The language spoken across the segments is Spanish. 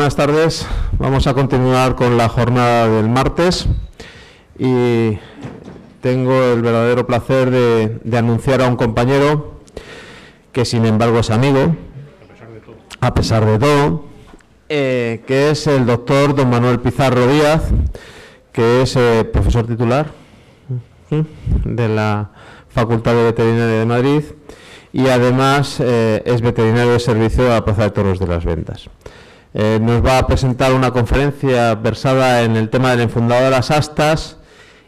buenas tardes. Vamos a continuar con la jornada del martes y tengo el verdadero placer de anunciar a un compañero que sin embargo es amigo, a pesar de todo, que es el doctor don Manuel Pizarro Díaz, que es profesor titular de la Facultad de Veterinaria de Madrid y además es veterinario de servicio de la Plaza de Toros de las Ventas. Nos va a presentar una conferencia versada en el tema del enfundado de las astas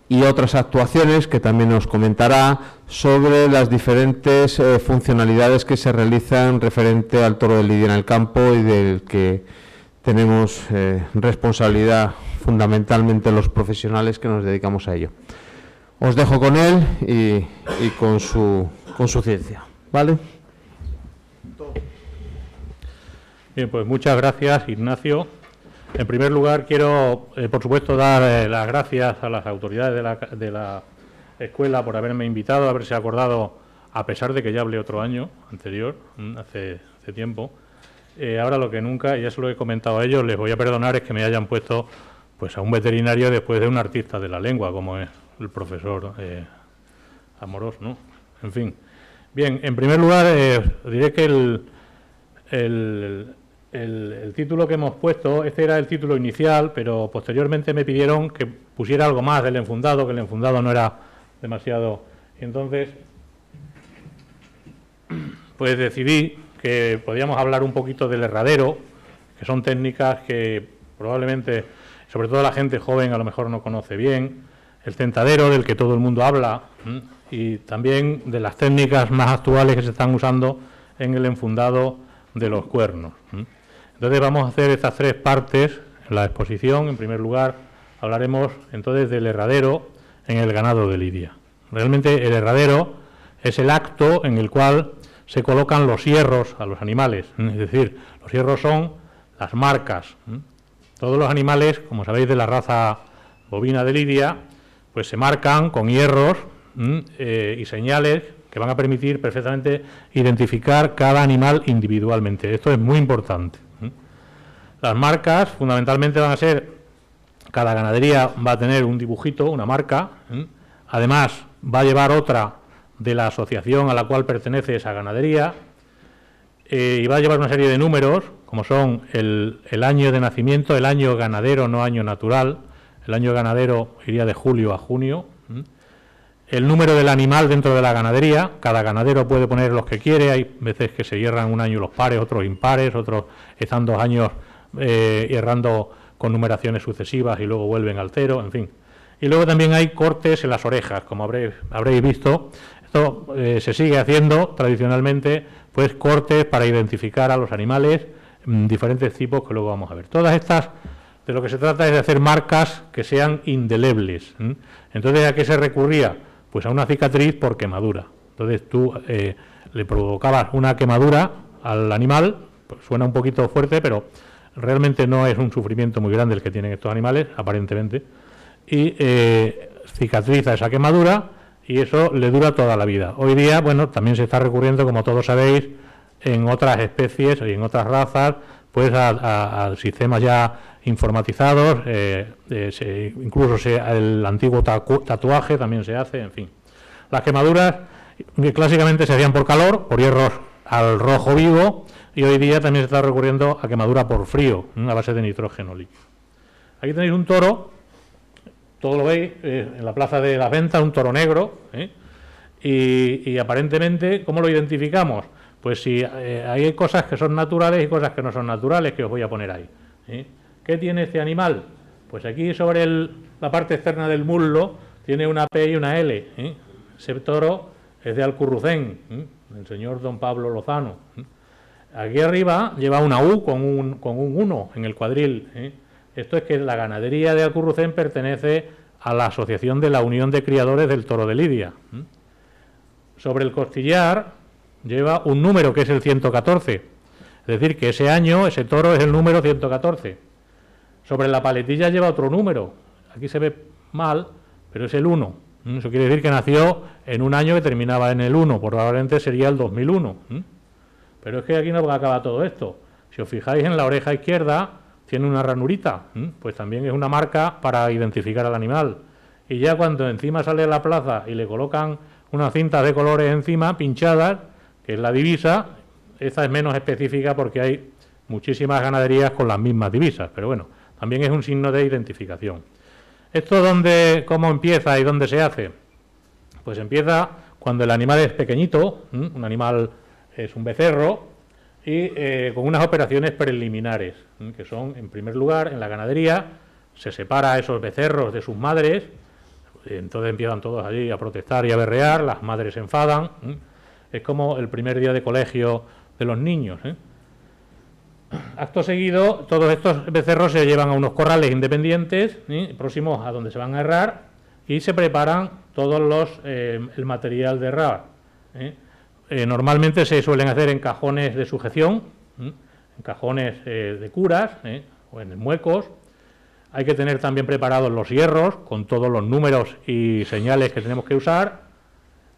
y otras actuaciones que también nos comentará sobre las diferentes funcionalidades que se realizan referente al toro de lidia en el campo y del que tenemos responsabilidad fundamentalmente los profesionales que nos dedicamos a ello. Os dejo con él y con su ciencia, ¿vale? Bien, pues muchas gracias, Ignacio. En primer lugar, quiero, por supuesto, dar las gracias a las autoridades de la escuela por haberme invitado, haberse acordado, a pesar de que ya hablé otro año anterior, hace tiempo. Ahora lo que nunca, y ya se lo he comentado a ellos, les voy a perdonar es que me hayan puesto pues a un veterinario después de un artista de la lengua, como es el profesor Amorós, ¿no? En fin. Bien, en primer lugar, diré que el título que hemos puesto, este era el título inicial, pero posteriormente me pidieron que pusiera algo más del enfundado, que el enfundado no era demasiado. Y entonces, pues decidí que podíamos hablar un poquito del herradero, que son técnicas que probablemente, sobre todo la gente joven, a lo mejor no conoce bien, el tentadero, del que todo el mundo habla, y también de las técnicas más actuales que se están usando en el enfundado de los cuernos. Entonces vamos a hacer estas tres partes en la exposición. En primer lugar, hablaremos entonces del herradero en el ganado de lidia. Realmente el herradero es el acto en el cual se colocan los hierros a los animales, es decir, los hierros son las marcas. Todos los animales, como sabéis, de la raza bovina de lidia, pues se marcan con hierros y señales que van a permitir perfectamente identificar cada animal individualmente. Esto es muy importante. Las marcas fundamentalmente van a ser, cada ganadería va a tener un dibujito, una marca, además va a llevar otra de la asociación a la cual pertenece esa ganadería, y va a llevar una serie de números, como son el año de nacimiento, el año ganadero, no año natural. El año ganadero iría de julio a junio. El número del animal dentro de la ganadería, cada ganadero puede poner los que quiere, hay veces que se hierran un año los pares, otros impares, otros están 2 años hierrando con numeraciones sucesivas y luego vuelven al cero, en fin. Y luego también hay cortes en las orejas, como habréis visto. Esto se sigue haciendo tradicionalmente, pues cortes para identificar a los animales, diferentes tipos que luego vamos a ver. Todas estas, de lo que se trata es de hacer marcas que sean indelebles. Entonces, ¿a qué se recurría? Pues a una cicatriz por quemadura. Entonces tú le provocabas una quemadura al animal, pues suena un poquito fuerte, pero realmente no es un sufrimiento muy grande el que tienen estos animales, aparentemente, y cicatriza esa quemadura y eso le dura toda la vida. Hoy día, bueno, también se está recurriendo, como todos sabéis, en otras especies y en otras razas, pues a sistemas ya informatizados, incluso el antiguo tatuaje también se hace, en fin. Las quemaduras que clásicamente se hacían por calor, por hierros al rojo vivo, y hoy día también se está recurriendo a quemadura por frío, a base de nitrógeno líquido. Aquí tenéis un toro, todo lo veis, en la Plaza de las Ventas, un toro negro, y aparentemente, ¿cómo lo identificamos? Pues si hay cosas que son naturales y cosas que no son naturales, que os voy a poner ahí. ¿Qué tiene este animal? Pues aquí sobre la parte externa del muslo tiene una P y una L. Ese toro es de Alcurrucén, del señor don Pablo Lozano. Aquí arriba lleva una U con un 1 en el cuadril. Esto es que la ganadería de Alcurrucén pertenece a la Asociación de la Unión de Criadores del Toro de Lidia. Sobre el costillar lleva un número que es el 114, es decir, que ese año ese toro es el número 114. Sobre la paletilla lleva otro número, aquí se ve mal, pero es el 1. Eso quiere decir que nació en un año que terminaba en el 1, probablemente sería el 2001. Pero es que aquí no acaba todo esto. Si os fijáis en la oreja izquierda, tiene una ranurita, pues también es una marca para identificar al animal. Y ya cuando encima sale a la plaza y le colocan unas cintas de colores encima, pinchadas, que es la divisa, esta es menos específica porque hay muchísimas ganaderías con las mismas divisas, pero bueno, también es un signo de identificación. ¿Esto cómo empieza y dónde se hace? Pues empieza cuando el animal es pequeñito, un animal es un becerro, y con unas operaciones preliminares, que son, en primer lugar, en la ganadería, se separa a esos becerros de sus madres, entonces empiezan todos allí a protestar y a berrear, las madres se enfadan, es como el primer día de colegio de los niños. Acto seguido, todos estos becerros se llevan a unos corrales independientes, próximos a donde se van a herrar, y se preparan todos el material de herrar. Normalmente se suelen hacer en cajones de sujeción, en cajones de curas o en muecos. Hay que tener también preparados los hierros con todos los números y señales que tenemos que usar.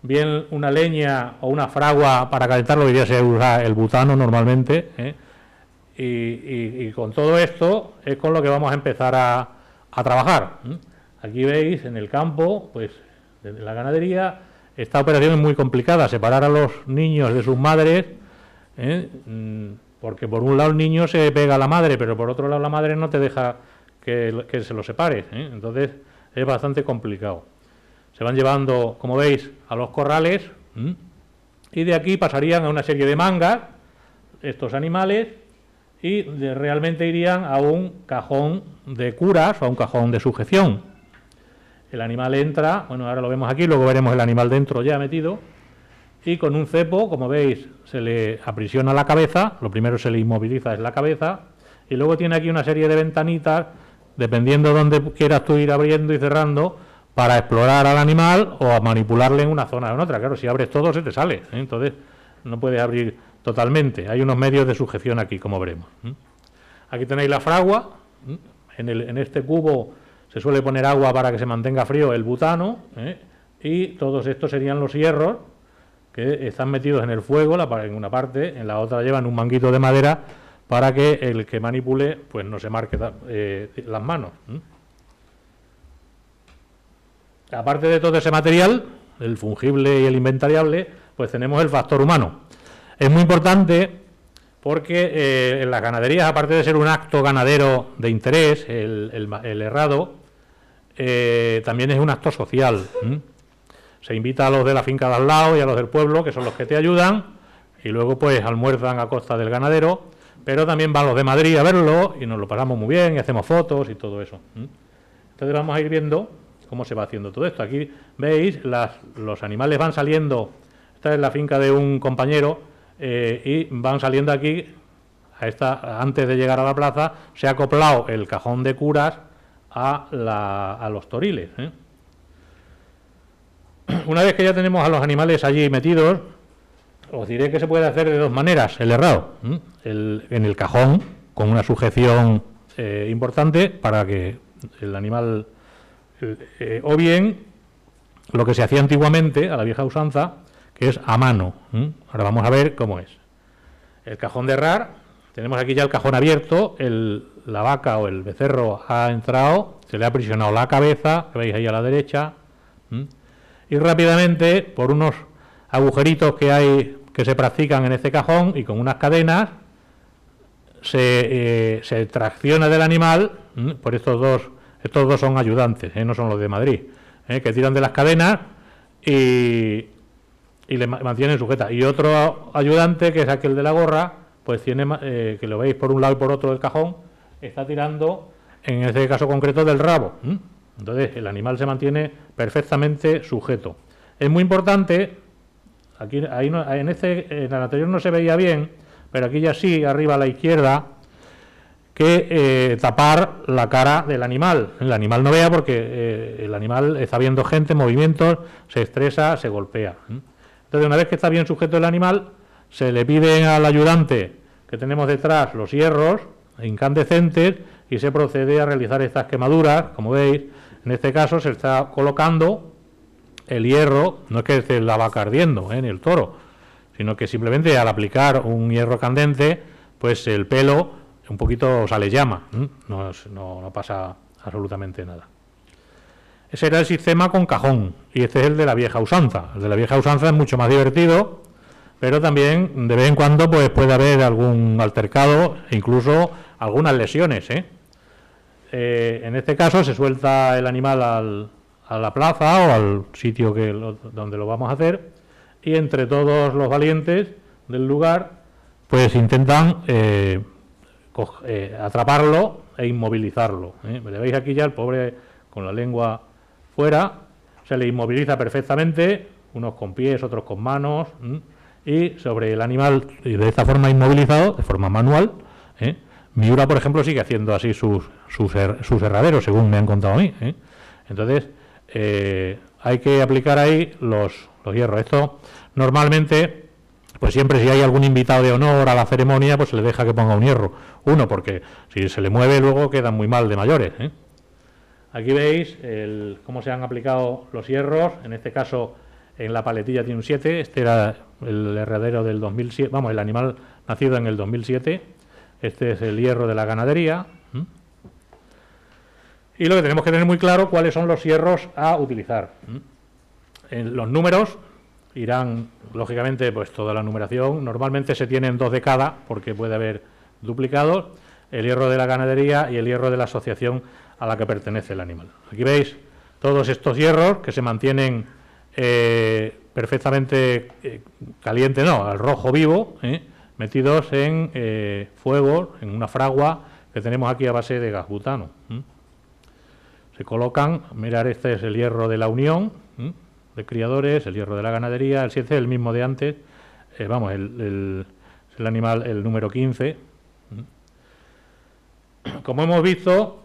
Bien una leña o una fragua para calentarlo, hoy día se usa el butano normalmente. Y con todo esto es con lo que vamos a empezar a trabajar. Aquí veis en el campo, pues de la ganadería, esta operación es muy complicada, separar a los niños de sus madres, porque por un lado el niño se pega a la madre, pero por otro lado la madre no te deja que se lo separes, entonces es bastante complicado. Se van llevando, como veis, a los corrales, y de aquí pasarían a una serie de mangas estos animales, y realmente irían a un cajón de curas o a un cajón de sujeción. El animal entra, bueno, ahora lo vemos aquí, luego veremos el animal dentro ya metido, y con un cepo, como veis, se le aprisiona la cabeza, lo primero se le inmoviliza es la cabeza, y luego tiene aquí una serie de ventanitas, dependiendo de dónde quieras tú ir abriendo y cerrando, para explorar al animal o a manipularle en una zona o en otra. Claro, si abres todo se te sale, entonces no puedes abrir totalmente. Hay unos medios de sujeción aquí, como veremos. Aquí tenéis la fragua, en este cubo se suele poner agua para que se mantenga frío el butano, y todos estos serían los hierros que están metidos en el fuego, en una parte, en la otra llevan un manguito de madera para que el que manipule pues no se marque las manos. Aparte de todo ese material, el fungible y el inventariable, pues tenemos el factor humano. Es muy importante porque en las ganaderías, aparte de ser un acto ganadero de interés, el herrado, también es un acto social. Se invita a los de la finca de al lado y a los del pueblo, que son los que te ayudan, y luego pues almuerzan a costa del ganadero, pero también van los de Madrid a verlo y nos lo pasamos muy bien y hacemos fotos y todo eso. Entonces vamos a ir viendo cómo se va haciendo todo esto. Aquí veis, los animales van saliendo, esta es la finca de un compañero, y van saliendo aquí, antes de llegar a la plaza, se ha acoplado el cajón de curas a los toriles. Una vez que ya tenemos a los animales allí metidos, os diré que se puede hacer de dos maneras el herrado. En el cajón, con una sujeción importante para que el animal... o bien, lo que se hacía antiguamente, a la vieja usanza, que es a mano. Ahora vamos a ver cómo es. El cajón de herrar, tenemos aquí ya el cajón abierto, la vaca o el becerro ha entrado, se le ha aprisionado la cabeza, que veis ahí a la derecha, y rápidamente, por unos agujeritos que se practican en este cajón y con unas cadenas, se tracciona del animal, por estos dos son ayudantes, no son los de Madrid, que tiran de las cadenas y le mantienen sujeta. Y otro ayudante, que es aquel de la gorra, pues tiene, que lo veis por un lado y por otro del cajón, está tirando, en este caso concreto, del rabo. Entonces el animal se mantiene perfectamente sujeto. Es muy importante, aquí en el anterior no se veía bien, pero aquí ya sí, arriba a la izquierda, que tapar la cara del animal. El animal no vea porque el animal está viendo gente, movimientos, se estresa, se golpea. Entonces, una vez que está bien sujeto el animal, se le pide al ayudante que tenemos detrás los hierros incandescentes y se procede a realizar estas quemaduras. Como veis, en este caso se está colocando el hierro, no es que esté la vaca ardiendo, ni el toro, sino que simplemente al aplicar un hierro candente, pues el pelo un poquito, o sea, le llama, no pasa absolutamente nada. Ese era el sistema con cajón, y este es el de la vieja usanza. El de la vieja usanza es mucho más divertido, pero también de vez en cuando pues puede haber algún altercado e incluso algunas lesiones, en este caso se suelta el animal a la plaza o al sitio donde lo vamos a hacer, y entre todos los valientes del lugar pues intentan atraparlo e inmovilizarlo. Le veis aquí ya el pobre con la lengua fuera, se le inmoviliza perfectamente, unos con pies, otros con manos, y sobre el animal, y de esta forma inmovilizado, de forma manual, Miura, por ejemplo, sigue haciendo así sus herraderos, según me han contado a mí. Entonces, hay que aplicar ahí los hierros. Esto, normalmente, pues siempre si hay algún invitado de honor a la ceremonia, pues se le deja que ponga un hierro. Uno, porque si se le mueve, luego quedan muy mal de mayores. Aquí veis cómo se han aplicado los hierros, en este caso en la paletilla tiene un 7, este era el herradero del 2007, vamos, el animal nacido en el 2007, este es el hierro de la ganadería. Y lo que tenemos que tener muy claro, cuáles son los hierros a utilizar. En los números irán, lógicamente, pues toda la numeración, normalmente se tienen 2 de cada, porque puede haber duplicados, el hierro de la ganadería y el hierro de la asociación a la que pertenece el animal. Aquí veis todos estos hierros que se mantienen perfectamente caliente, no, al rojo vivo, metidos en fuego, en una fragua que tenemos aquí a base de gas butano. Se colocan, mirar, este es el hierro de la unión de criadores, el hierro de la ganadería, el 7 es el mismo de antes, vamos, el animal, el número 15. Como hemos visto,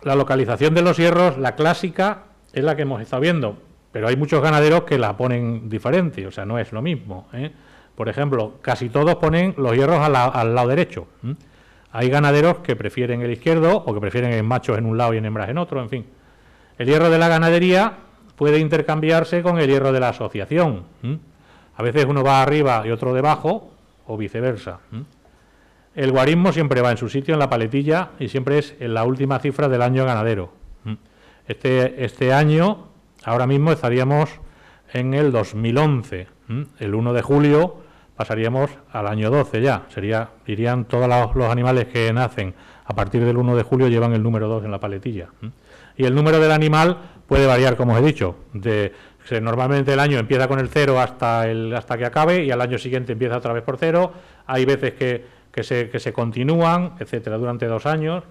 la localización de los hierros, la clásica, es la que hemos estado viendo, pero hay muchos ganaderos que la ponen diferente, o sea, no es lo mismo. Por ejemplo, casi todos ponen los hierros al lado derecho. Hay ganaderos que prefieren el izquierdo o que prefieren en machos en un lado y en hembras en otro, en fin. El hierro de la ganadería puede intercambiarse con el hierro de la asociación. A veces uno va arriba y otro debajo, o viceversa. El guarismo siempre va en su sitio, en la paletilla, y siempre es en la última cifra del año ganadero. Este año, ahora mismo estaríamos en el 2011. El 1 de julio pasaríamos al año 12 ya. Dirían todos los animales que nacen a partir del 1 de julio llevan el número 2 en la paletilla. Y el número del animal puede variar, como os he dicho. Normalmente el año empieza con el 0 hasta que acabe, y al año siguiente empieza otra vez por 0. Hay veces que se continúan, etcétera, durante 2 años.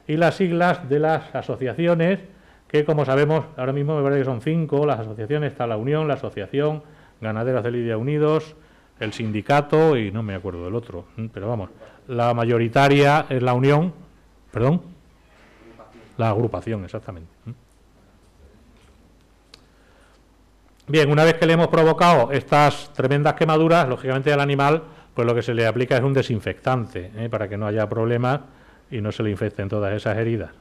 Y las siglas de las asociaciones, que como sabemos, ahora mismo me parece que son 5, las asociaciones, está la Unión, la Asociación Ganaderos de Lidia Unidos, el sindicato y no me acuerdo del otro, pero vamos, la mayoritaria es la Unión, perdón, la agrupación, exactamente. Bien, una vez que le hemos provocado estas tremendas quemaduras, lógicamente al animal, pues lo que se le aplica es un desinfectante, para que no haya problemas y no se le infecten todas esas heridas.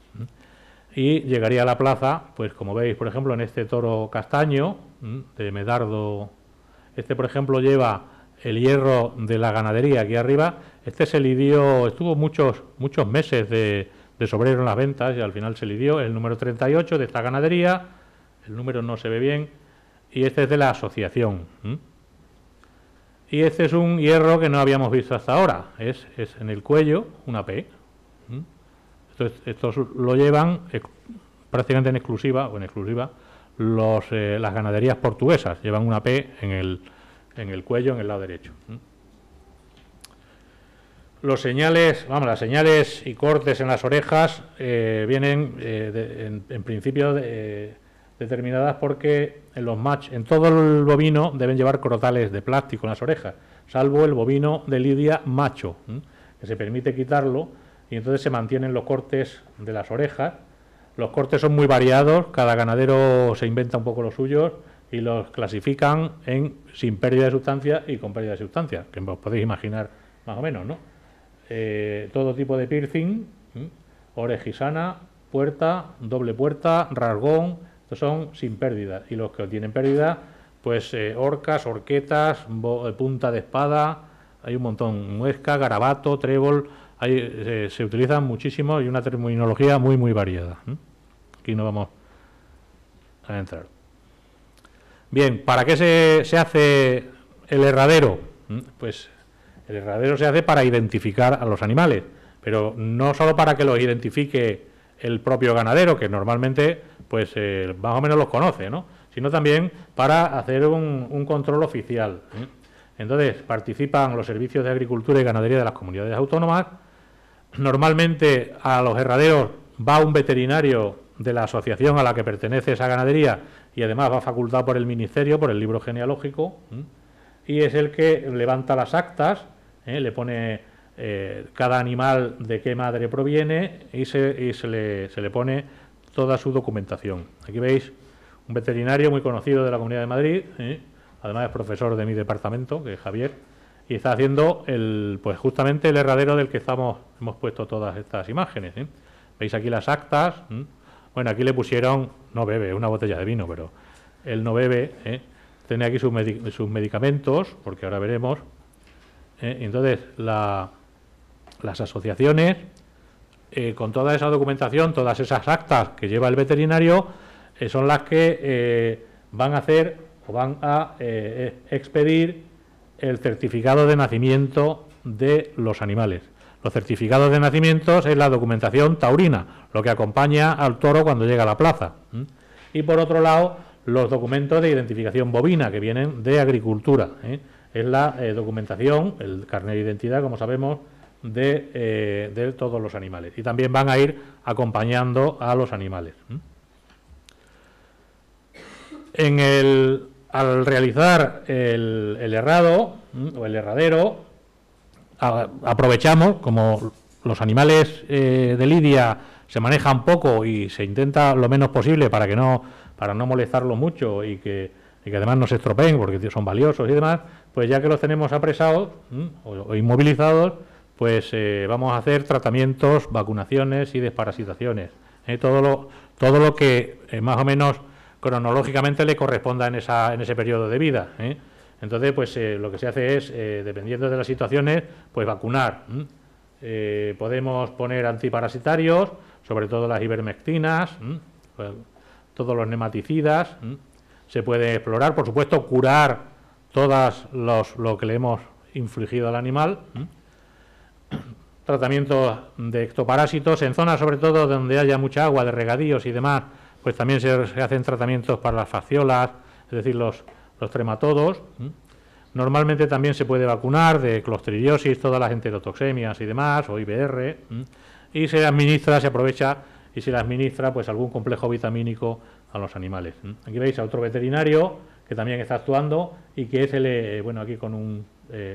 Y llegaría a la plaza, pues como veis, por ejemplo, en este toro castaño, de Medardo, este por ejemplo lleva el hierro de la ganadería aquí arriba, este se lidió, estuvo muchos meses de sobrero en las ventas y al final se lidió, el número 38 de esta ganadería, el número no se ve bien, y este es de la asociación. Y este es un hierro que no habíamos visto hasta ahora, es en el cuello, una P. Estos lo llevan prácticamente en exclusiva, las ganaderías portuguesas, llevan una P en el cuello, en el lado derecho. Las señales y cortes en las orejas vienen en principio determinadas porque en todo el bovino deben llevar crotales de plástico en las orejas, salvo el bovino de lidia macho, que se permite quitarlo y entonces se mantienen los cortes de las orejas. Los cortes son muy variados, cada ganadero se inventa un poco los suyos y los clasifican en sin pérdida de sustancia y con pérdida de sustancia, que os podéis imaginar más o menos, ¿no? Todo tipo de piercing, orejisana, puerta, doble puerta, rasgón, estos son sin pérdida, y los que tienen pérdida, pues horcas, horquetas, punta de espada, hay un montón, muesca, garabato, trébol, se utilizan muchísimo y una terminología muy, muy variada. Aquí no vamos a entrar. Bien, ¿para qué se hace el herradero? Pues el herradero se hace para identificar a los animales, pero no solo para que los identifique el propio ganadero, que normalmente pues más o menos los conoce, ¿no?, sino también para hacer un control oficial. Entonces, participan los servicios de agricultura y ganadería de las comunidades autónomas. Normalmente a los herraderos va un veterinario de la asociación a la que pertenece esa ganadería y además va facultado por el Ministerio, por el libro genealógico, y es el que levanta las actas, le pone cada animal de qué madre proviene y se le pone toda su documentación. Aquí veis un veterinario muy conocido de la Comunidad de Madrid, además es profesor de mi departamento, que es Javier, y está haciendo pues justamente el herradero del que hemos puesto todas estas imágenes. Veis aquí las actas. Bueno, aquí le pusieron, no bebe, una botella de vino, pero él no bebe. Tiene aquí sus medicamentos, porque ahora veremos. Entonces, las asociaciones, con toda esa documentación, todas esas actas que lleva el veterinario, son las que van a hacer o van a expedir el certificado de nacimiento de los animales. Los certificados de nacimiento es la documentación taurina, lo que acompaña al toro cuando llega a la plaza. Y por otro lado, los documentos de identificación bovina, que vienen de agricultura. Es la documentación, el carnet de identidad, como sabemos, de todos los animales. Y también van a ir acompañando a los animales. Al realizar el herrado o el herradero, aprovechamos, como los animales de lidia se manejan poco y se intenta lo menos posible para no molestarlos mucho y que además no se estropeen porque son valiosos y demás, pues ya que los tenemos apresados o inmovilizados, pues vamos a hacer tratamientos, vacunaciones y desparasitaciones. Todo lo que más o menos cronológicamente le corresponda en ese periodo de vida. Entonces, pues lo que se hace es, dependiendo de las situaciones, pues vacunar. Podemos poner antiparasitarios, sobre todo las ivermectinas, pues, todos los nematicidas. Se puede explorar, por supuesto, curar lo que le hemos infligido al animal. Tratamientos de ectoparásitos en zonas, sobre todo, donde haya mucha agua, de regadíos y demás, pues también se hacen tratamientos para las fasciolas, es decir, los trematodos. Normalmente también se puede vacunar de clostridiosis, todas las enterotoxemias y demás, o IBR, y se aprovecha y se le administra pues algún complejo vitamínico a los animales. Aquí veis a otro veterinario que también está actuando y que bueno, aquí con un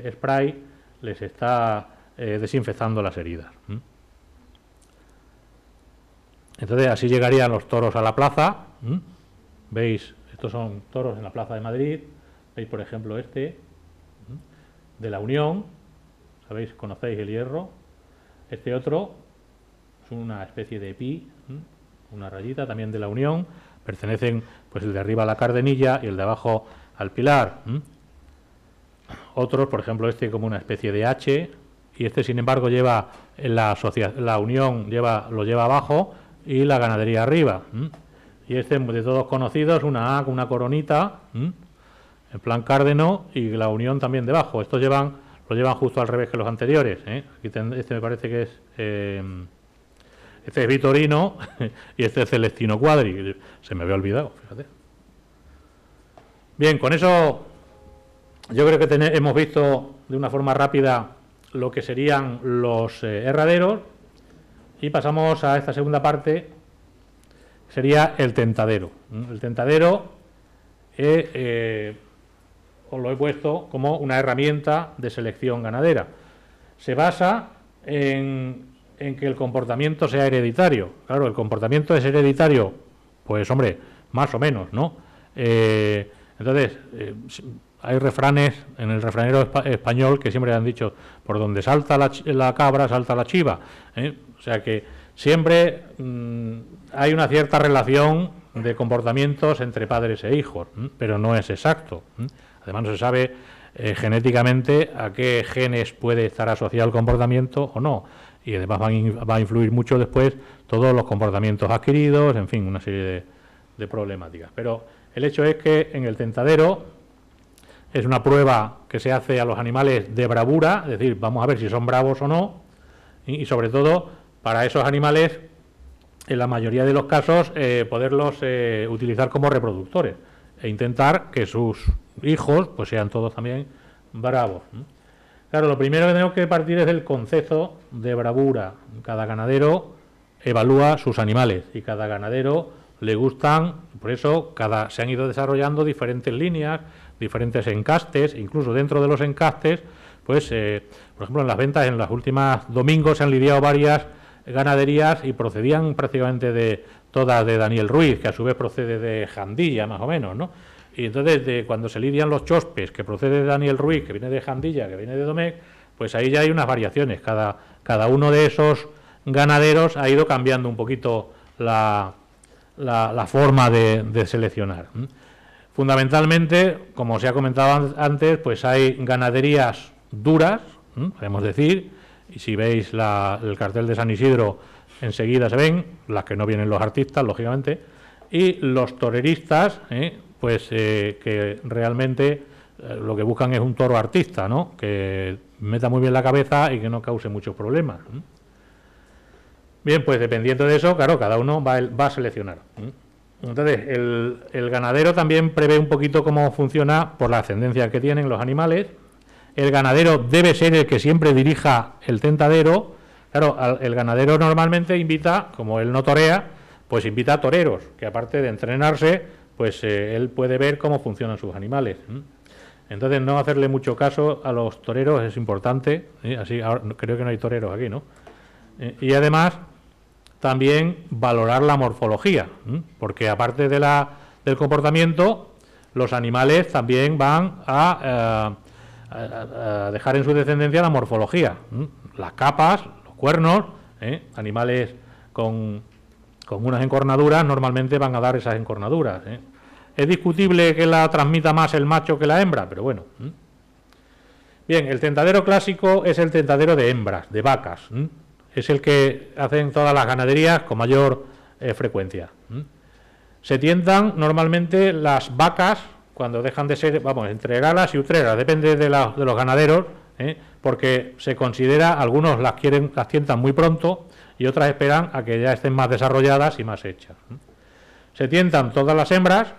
spray les está desinfectando las heridas. Entonces así llegarían los toros a la plaza. Veis, estos son toros en la Plaza de Madrid. Veis, por ejemplo, de la Unión. ¿Sabéis? Conocéis el hierro. Este otro es una especie de pi, una rayita también de la Unión. Pertenecen, pues el de arriba a la Cardenilla y el de abajo al Pilar. Otros, por ejemplo, como una especie de H, y sin embargo lleva la Unión lo lleva abajo y la ganadería arriba. Y de todos conocidos, una A con una coronita, en plan cárdeno, y la Unión también debajo. Estos lo llevan justo al revés que los anteriores. Aquí me parece que es este es Vitorino y este es Celestino Cuadri, que se me había olvidado, fíjate. Bien, con eso yo creo que hemos visto de una forma rápida lo que serían los herraderos, y pasamos a esta segunda parte, sería el tentadero. El tentadero os lo he puesto como una herramienta de selección ganadera. Se basa en que el comportamiento sea hereditario. Claro, el comportamiento es hereditario, pues hombre, más o menos, ¿no? Entonces, hay refranes en el refranero español que siempre han dicho: por donde salta la cabra, salta la chiva. O sea que siempre hay una cierta relación de comportamientos entre padres e hijos, pero no es exacto. Además, no se sabe genéticamente a qué genes puede estar asociado el comportamiento o no. y además va a influir mucho después todos los comportamientos adquiridos, en fin, una serie de problemáticas. Pero el hecho es que en el tentadero es una prueba que se hace a los animales de bravura, es decir, vamos a ver si son bravos o no, y sobre todo para esos animales, en la mayoría de los casos, poderlos utilizar como reproductores e intentar que sus hijos pues sean todos también bravos. Claro, lo primero que tenemos que partir es del concepto de bravura. Cada ganadero evalúa sus animales y cada ganadero le gustan, por eso se han ido desarrollando diferentes líneas, diferentes encastes, incluso dentro de los encastes, pues, por ejemplo, en las ventas en los últimos domingos se han lidiado varias ganaderías y procedían prácticamente de todas de Daniel Ruiz, que a su vez procede de Jandilla, más o menos, ¿no? Y entonces, cuando se lidian los chospes, que procede de Daniel Ruiz, que viene de Jandilla, que viene de Domecq, pues ahí ya hay unas variaciones. Cada uno de esos ganaderos ha ido cambiando un poquito la forma de seleccionar. Fundamentalmente, como se ha comentado antes, pues hay ganaderías duras, podemos decir, y si veis el cartel de San Isidro, enseguida se ven, las que no vienen los artistas, lógicamente, y los toreristas, pues que realmente lo que buscan es un toro artista, ¿no? Que meta muy bien la cabeza y que no cause muchos problemas. Bien, pues dependiendo de eso, claro, cada uno va a seleccionar. Entonces, el ganadero también prevé un poquito cómo funciona por la ascendencia que tienen los animales. El ganadero debe ser el que siempre dirija el tentadero. Claro, el ganadero normalmente invita, como él no torea, pues invita a toreros, que aparte de entrenarse, pues él puede ver cómo funcionan sus animales. Entonces, no hacerle mucho caso a los toreros es importante. Así, ahora, creo que no hay toreros aquí, ¿no? Y además, también valorar la morfología, porque aparte del comportamiento, los animales también van a dejar en su descendencia la morfología. Las capas, los cuernos, animales con unas encornaduras normalmente van a dar esas encornaduras. Es discutible que la transmita más el macho que la hembra, pero bueno. Bien, el tentadero clásico es el tentadero de hembras, de vacas. Es el que hacen todas las ganaderías con mayor frecuencia. Se tientan normalmente las vacas cuando dejan de ser, vamos, entre galas y utreras, depende de los ganaderos, porque se considera, algunos las tientan muy pronto y otras esperan a que ya estén más desarrolladas y más hechas. Se tientan todas las hembras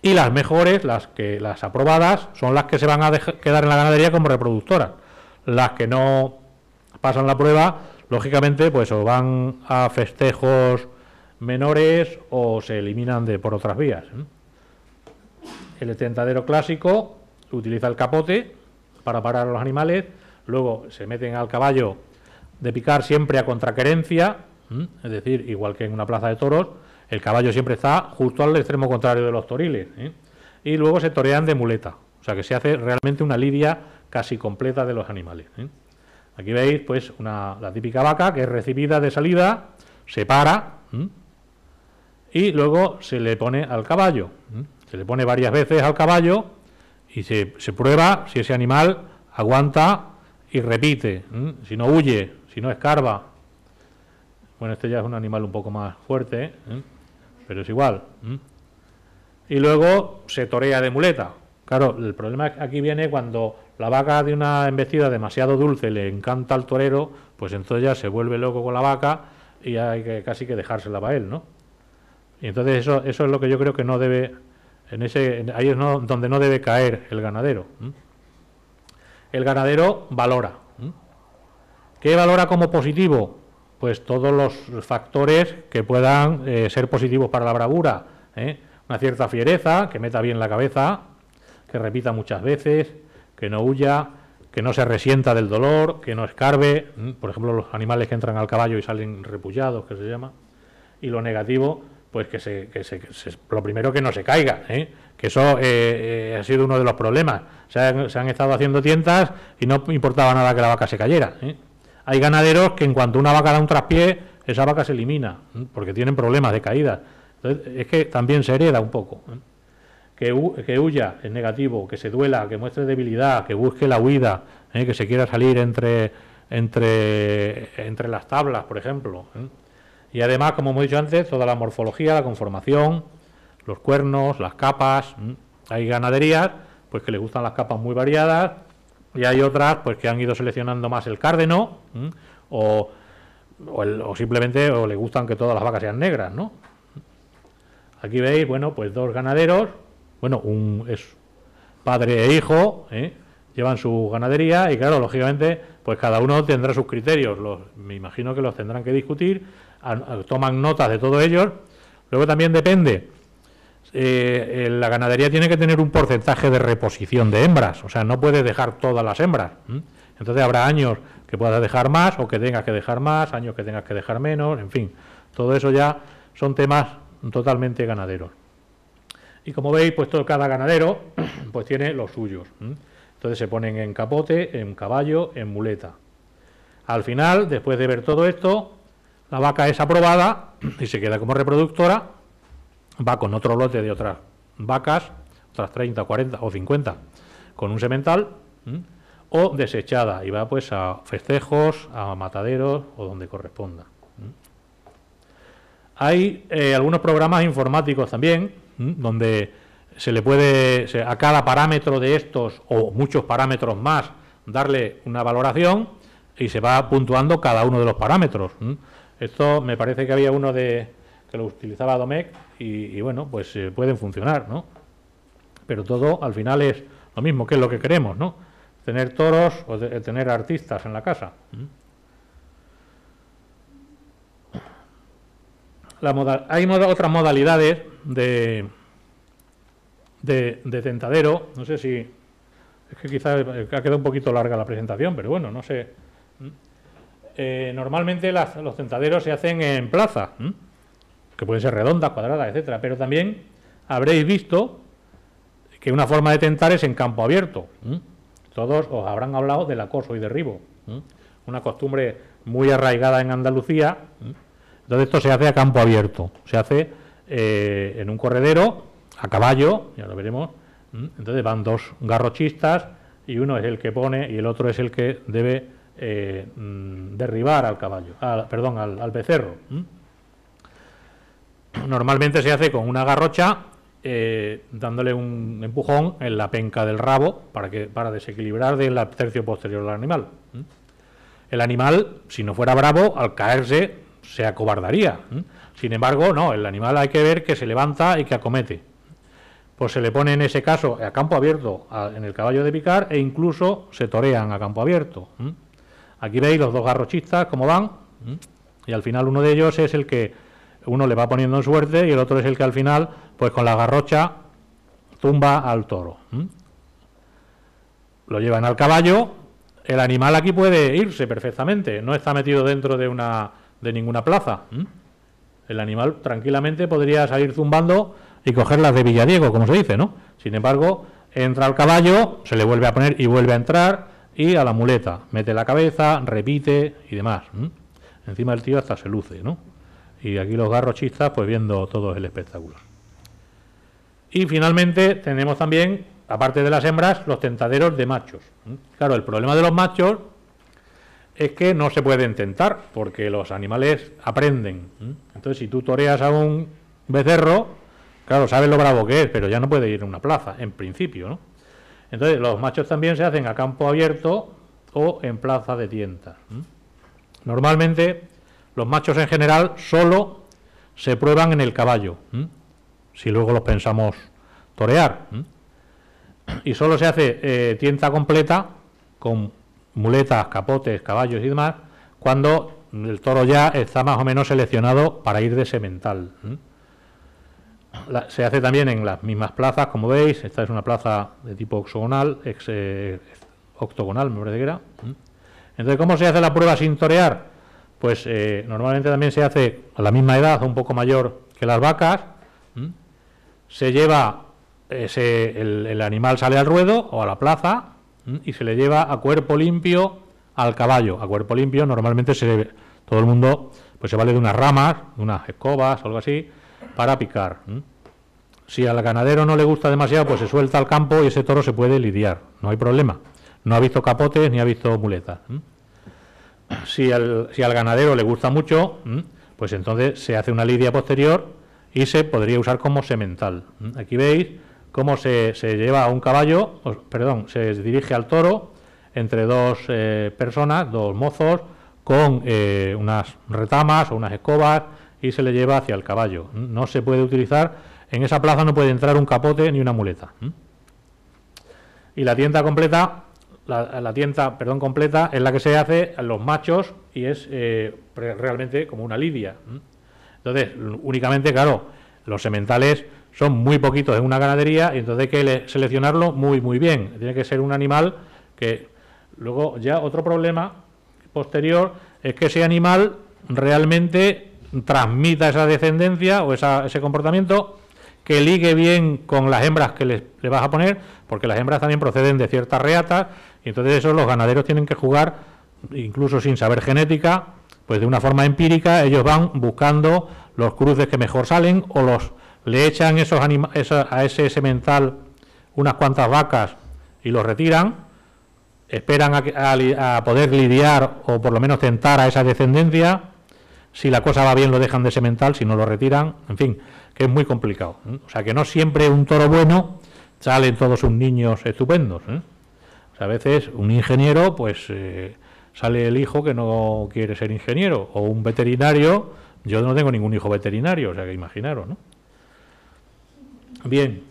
y las mejores, las aprobadas, son las que se van a quedar en la ganadería como reproductoras. Las que no pasan la prueba, lógicamente, pues o van a festejos menores o se eliminan por otras vías. El tentadero clásico utiliza el capote para parar a los animales, luego se meten al caballo de picar siempre a contraquerencia, es decir, igual que en una plaza de toros, el caballo siempre está justo al extremo contrario de los toriles, y luego se torean de muleta, o sea que se hace realmente una lidia casi completa de los animales. Aquí veis pues la típica vaca que es recibida de salida, se para y luego se le pone al caballo. Se le pone varias veces al caballo y se prueba si ese animal aguanta y repite, si no huye, si no escarba. Bueno, este ya es un animal un poco más fuerte, pero es igual. Y luego se torea de muleta. Claro, el problema aquí viene cuando la vaca de una embestida demasiado dulce le encanta al torero, pues entonces ya se vuelve loco con la vaca y hay que casi que dejársela para él, ¿no? Y entonces eso es lo que yo creo que no debe, ahí es donde no debe caer el ganadero. El ganadero valora. ¿Qué valora como positivo? Pues todos los factores que puedan ser positivos para la bravura. Una cierta fiereza, que meta bien la cabeza, que repita muchas veces, que no huya, que no se resienta del dolor, que no escarbe, por ejemplo los animales que entran al caballo y salen repullados, que se llama. Y lo negativo, pues lo primero que no se caiga, que eso ha sido uno de los problemas. Se han estado haciendo tientas y no importaba nada que la vaca se cayera. Hay ganaderos que en cuanto una vaca da un traspié, esa vaca se elimina, porque tienen problemas de caída. Entonces, es que también se hereda un poco. Que huya es negativo, que se duela, que muestre debilidad, que busque la huida, que se quiera salir entre entre las tablas, por ejemplo. Y además, como hemos dicho antes, toda la morfología, la conformación, los cuernos, las capas. Hay ganaderías pues que les gustan las capas muy variadas y hay otras pues que han ido seleccionando más el cárdeno o simplemente les gustan que todas las vacas sean negras, ¿no? Aquí veis, bueno, pues dos ganaderos, bueno, es padre e hijo, llevan su ganadería y claro, lógicamente, pues cada uno tendrá sus criterios, me imagino que los tendrán que discutir, toman notas de todos ellos. Luego también depende, la ganadería tiene que tener un porcentaje de reposición de hembras, o sea, no puedes dejar todas las hembras. Entonces habrá años que puedas dejar más o que tengas que dejar más, años que tengas que dejar menos, en fin, todo eso ya son temas totalmente ganaderos. Y como veis, pues cada ganadero pues tiene los suyos. Entonces se ponen en capote, en caballo, en muleta. Al final, después de ver todo esto, la vaca es aprobada y se queda como reproductora, va con otro lote de otras vacas, otras 30, 40 o 50, con un semental, o desechada y va pues a festejos, a mataderos o donde corresponda. Hay algunos programas informáticos también, donde se le puede a cada parámetro de estos o muchos parámetros más darle una valoración y se va puntuando cada uno de los parámetros. Esto me parece que había uno que lo utilizaba Domecq y bueno, pues pueden funcionar, ¿no? Pero todo al final es lo mismo, que es lo que queremos, ¿no? Tener toros o tener artistas en la casa. Hay otras modalidades de tentadero, no sé si es que quizás ha quedado un poquito larga la presentación, pero bueno, no sé. Normalmente los tentaderos se hacen en plaza, que pueden ser redondas, cuadradas, etcétera, pero también habréis visto que una forma de tentar es en campo abierto. Todos os habrán hablado del acoso y derribo, una costumbre muy arraigada en Andalucía. Entonces esto se hace a campo abierto, se hace en un corredero, a caballo, ya lo veremos. Entonces van dos garrochistas y uno es el que pone y el otro es el que debe derribar al caballo, al becerro. Normalmente se hace con una garrocha, dándole un empujón en la penca del rabo para desequilibrar del tercio posterior del animal. El animal, si no fuera bravo, al caerse se acobardaría. Sin embargo, no, el animal hay que ver que se levanta y que acomete. Pues se le pone en ese caso a campo abierto en el caballo de picar e incluso se torean a campo abierto. Aquí veis los dos garrochistas cómo van y al final uno de ellos es el que uno le va poniendo en suerte y el otro es el que al final, pues con la garrocha tumba al toro. Lo llevan al caballo, el animal aquí puede irse perfectamente, no está metido dentro de ninguna plaza. El animal tranquilamente podría salir zumbando y cogerlas de Villadiego, como se dice, ¿no? Sin embargo, entra al caballo, se le vuelve a poner y vuelve a entrar y a la muleta, mete la cabeza, repite y demás. Encima el tío hasta se luce, ¿no? Y aquí los garrochistas pues viendo todo el espectáculo. Y finalmente tenemos también, aparte de las hembras, los tentaderos de machos. Claro, el problema de los machos es que no se pueden tentar porque los animales aprenden. Entonces, si tú toreas a un becerro, claro, sabes lo bravo que es, pero ya no puede ir a una plaza, en principio, ¿no? Entonces, los machos también se hacen a campo abierto o en plaza de tientas. Normalmente, los machos en general solo se prueban en el caballo, si luego los pensamos torear. Y solo se hace tienta completa con muletas, capotes, caballos y demás, cuando el toro ya está más o menos seleccionado para ir de semental. Se hace también en las mismas plazas, como veis. Esta es una plaza de tipo octogonal, me parece que era. Entonces, ¿cómo se hace la prueba sin torear? Pues normalmente también se hace a la misma edad, un poco mayor que las vacas. Se lleva, el animal sale al ruedo o a la plaza y se le lleva a cuerpo limpio al caballo. A cuerpo limpio normalmente todo el mundo pues se vale de unas ramas, de unas escobas o algo así, para picar. Si al ganadero no le gusta demasiado, pues se suelta al campo y ese toro se puede lidiar, no hay problema. No ha visto capotes ni ha visto muletas. si al ganadero le gusta mucho, pues entonces se hace una lidia posterior y se podría usar como semental. Aquí veis cómo se lleva a un caballo, perdón, se dirige al toro entre dos personas, dos mozos, con unas retamas o unas escobas, y se le lleva hacia el caballo. No se puede utilizar, en esa plaza no puede entrar un capote ni una muleta. Y la tienda completa, completa es la que se hace a los machos y es realmente como una lidia. Entonces, únicamente, claro, los sementales son muy poquitos en una ganadería y entonces hay que seleccionarlo muy, muy bien. Tiene que ser un animal que... Luego, ya otro problema posterior es que ese animal realmente transmita esa descendencia o ese comportamiento, que ligue bien con las hembras que le vas a poner, porque las hembras también proceden de ciertas reatas, y entonces eso los ganaderos tienen que jugar, incluso sin saber genética, pues de una forma empírica, ellos van buscando los cruces que mejor salen, o le echan a ese semental unas cuantas vacas y los retiran, esperan a poder lidiar o por lo menos tentar a esa descendencia. Si la cosa va bien lo dejan de semental, si no lo retiran, en fin, que es muy complicado. O sea, que no siempre un toro bueno salen todos sus niños estupendos. O sea, a veces un ingeniero, pues sale el hijo que no quiere ser ingeniero, o un veterinario. Yo no tengo ningún hijo veterinario, o sea que imaginaros, ¿no? Bien.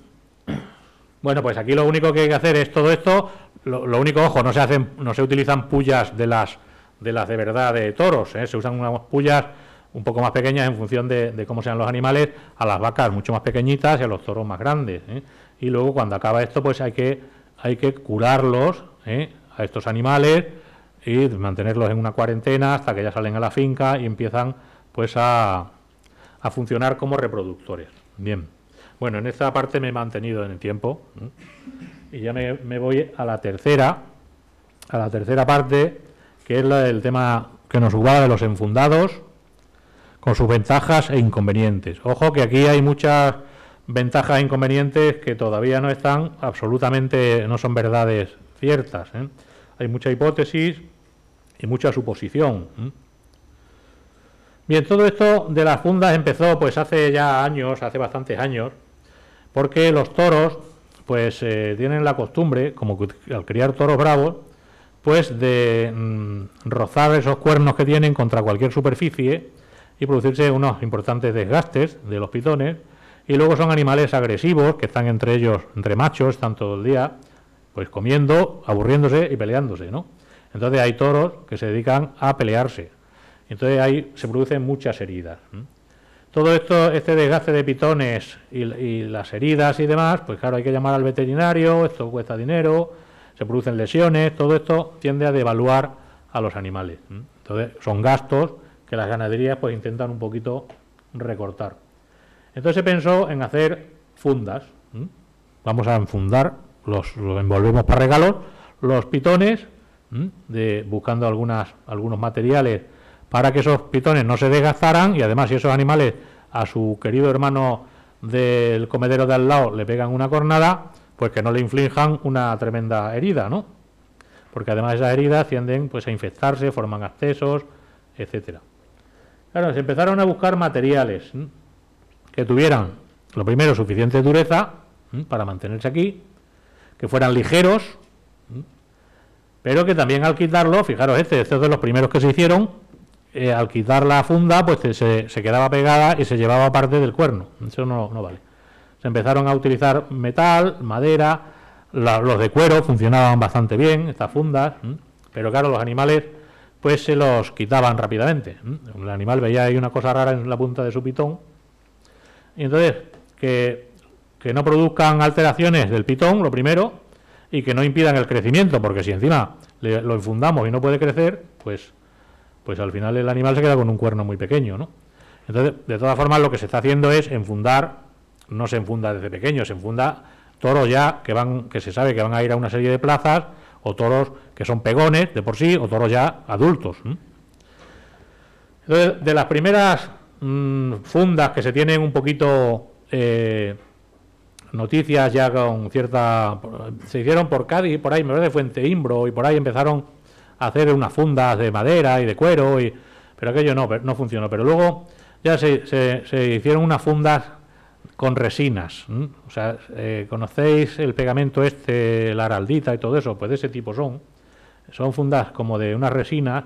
Bueno, pues aquí lo único que hay que hacer es todo esto. Lo único, ojo, no se utilizan pullas de las de verdad de toros, se usan unas pullas un poco más pequeñas en función de cómo sean los animales, a las vacas mucho más pequeñitas y a los toros más grandes. Y luego cuando acaba esto, pues hay que curarlos a estos animales y mantenerlos en una cuarentena hasta que ya salen a la finca y empiezan pues a funcionar como reproductores. Bien, bueno, en esta parte me he mantenido en el tiempo y ya me voy a la tercera parte, que es el tema que nos ocupa de los enfundados, con sus ventajas e inconvenientes. Ojo que aquí hay muchas ventajas e inconvenientes que todavía no están absolutamente, no son verdades ciertas. Hay mucha hipótesis y mucha suposición. Bien, todo esto de las fundas empezó pues hace ya años, hace bastantes años, porque los toros pues tienen la costumbre, como que al criar toros bravos, pues de rozar esos cuernos que tienen contra cualquier superficie y producirse unos importantes desgastes de los pitones, y luego son animales agresivos que están entre ellos, entre machos, están todo el día pues comiendo, aburriéndose y peleándose, ¿no? Entonces hay toros que se dedican a pelearse, entonces ahí se producen muchas heridas. Todo esto, este desgaste de pitones y las heridas y demás, pues claro, hay que llamar al veterinario, esto cuesta dinero, se producen lesiones, todo esto tiende a devaluar a los animales. Entonces son gastos que las ganaderías pues intentan un poquito recortar. Entonces se pensó en hacer fundas. Vamos a enfundar, los envolvemos para regalos, los pitones, buscando algunos materiales para que esos pitones no se desgastaran, y además si esos animales a su querido hermano del comedero de al lado le pegan una cornada, pues que no le inflijan una tremenda herida, ¿no? Porque además esas heridas tienden pues a infectarse, forman abscesos, etcétera. Claro, se empezaron a buscar materiales que tuvieran, lo primero, suficiente dureza para mantenerse aquí, que fueran ligeros, pero que también al quitarlo, fijaros, este es de los primeros que se hicieron, al quitar la funda, pues se quedaba pegada y se llevaba parte del cuerno. Eso no vale. Se empezaron a utilizar metal, madera, los de cuero funcionaban bastante bien, estas fundas, pero claro, los animales pues se los quitaban rápidamente. El animal veía ahí una cosa rara en la punta de su pitón, y entonces que no produzcan alteraciones del pitón, lo primero, y que no impidan el crecimiento, porque si encima lo enfundamos y no puede crecer, pues al final el animal se queda con un cuerno muy pequeño, ¿no? Entonces, de todas formas, lo que se está haciendo es enfundar, no se enfunda desde pequeño, se enfunda toros ya que se sabe que van a ir a una serie de plazas, o toros que son pegones de por sí, o toros ya adultos. Entonces, de las primeras fundas que se tienen un poquito noticias ya con cierta... Se hicieron por Cádiz, por ahí, me parece Fuente Imbro, y por ahí empezaron hacer unas fundas de madera y de cuero, pero aquello no funcionó. Pero luego ya se hicieron unas fundas con resinas. O sea, ¿conocéis el pegamento la araldita y todo eso? Pues de ese tipo son fundas como de unas resinas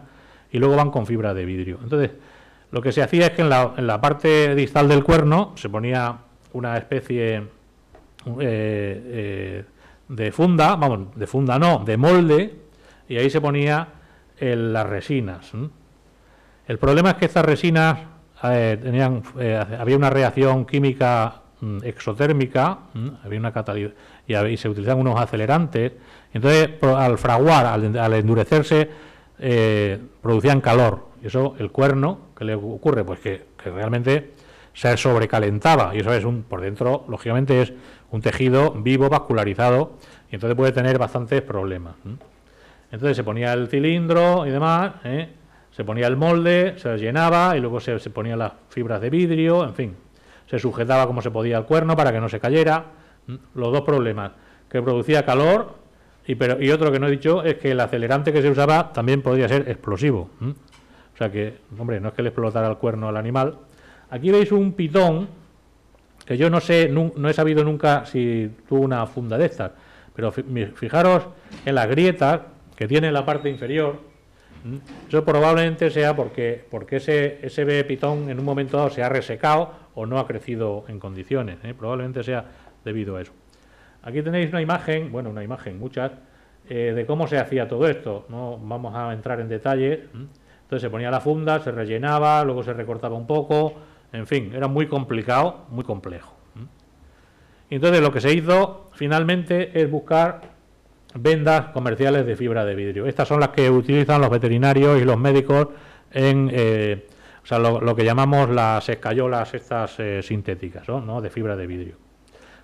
y luego van con fibra de vidrio. Entonces, lo que se hacía es que en la parte distal del cuerno se ponía una especie de funda, de molde, y ahí se ponía las resinas. El problema es que estas resinas había una reacción química exotérmica, había una y se utilizaban unos acelerantes, y entonces al fraguar, al endurecerse, producían calor, y eso el cuerno, ¿qué le ocurre? Pues que realmente se sobrecalentaba, y eso es por dentro, lógicamente, es un tejido vivo, vascularizado, y entonces puede tener bastantes problemas. Entonces se ponía el cilindro y demás, se ponía el molde, se llenaba y luego se ponían las fibras de vidrio, en fin, se sujetaba como se podía al cuerno para que no se cayera. Los dos problemas, que producía calor y otro que no he dicho es que el acelerante que se usaba también podría ser explosivo. O sea que, hombre, no es que le explotara el cuerno al animal. Aquí veis un pitón, que yo no sé, no he sabido nunca si tuvo una funda de estas, pero fijaros en las grietas que tiene en la parte inferior. Eso probablemente sea porque ese pitón en un momento dado se ha resecado o no ha crecido en condiciones. Probablemente sea debido a eso. Aquí tenéis una imagen, muchas, de cómo se hacía todo esto. No vamos a entrar en detalle. Entonces se ponía la funda, se rellenaba, luego se recortaba un poco, en fin, era muy complicado, muy complejo. Y entonces lo que se hizo finalmente es buscar vendas comerciales de fibra de vidrio. Estas son las que utilizan los veterinarios y los médicos en lo que llamamos las escayolas estas sintéticas, ¿no? De fibra de vidrio.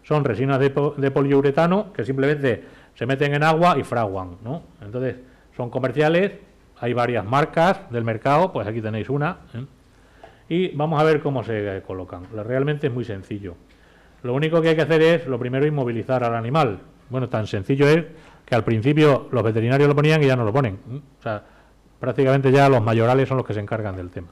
Son resinas de poliuretano que simplemente se meten en agua y fraguan, ¿no? Entonces son comerciales, hay varias marcas del mercado, pues aquí tenéis una, y vamos a ver cómo se colocan. Realmente es muy sencillo. Lo único que hay que hacer es, lo primero, inmovilizar al animal. Bueno, tan sencillo es que al principio los veterinarios lo ponían y ya no lo ponen. O sea, prácticamente ya los mayorales son los que se encargan del tema.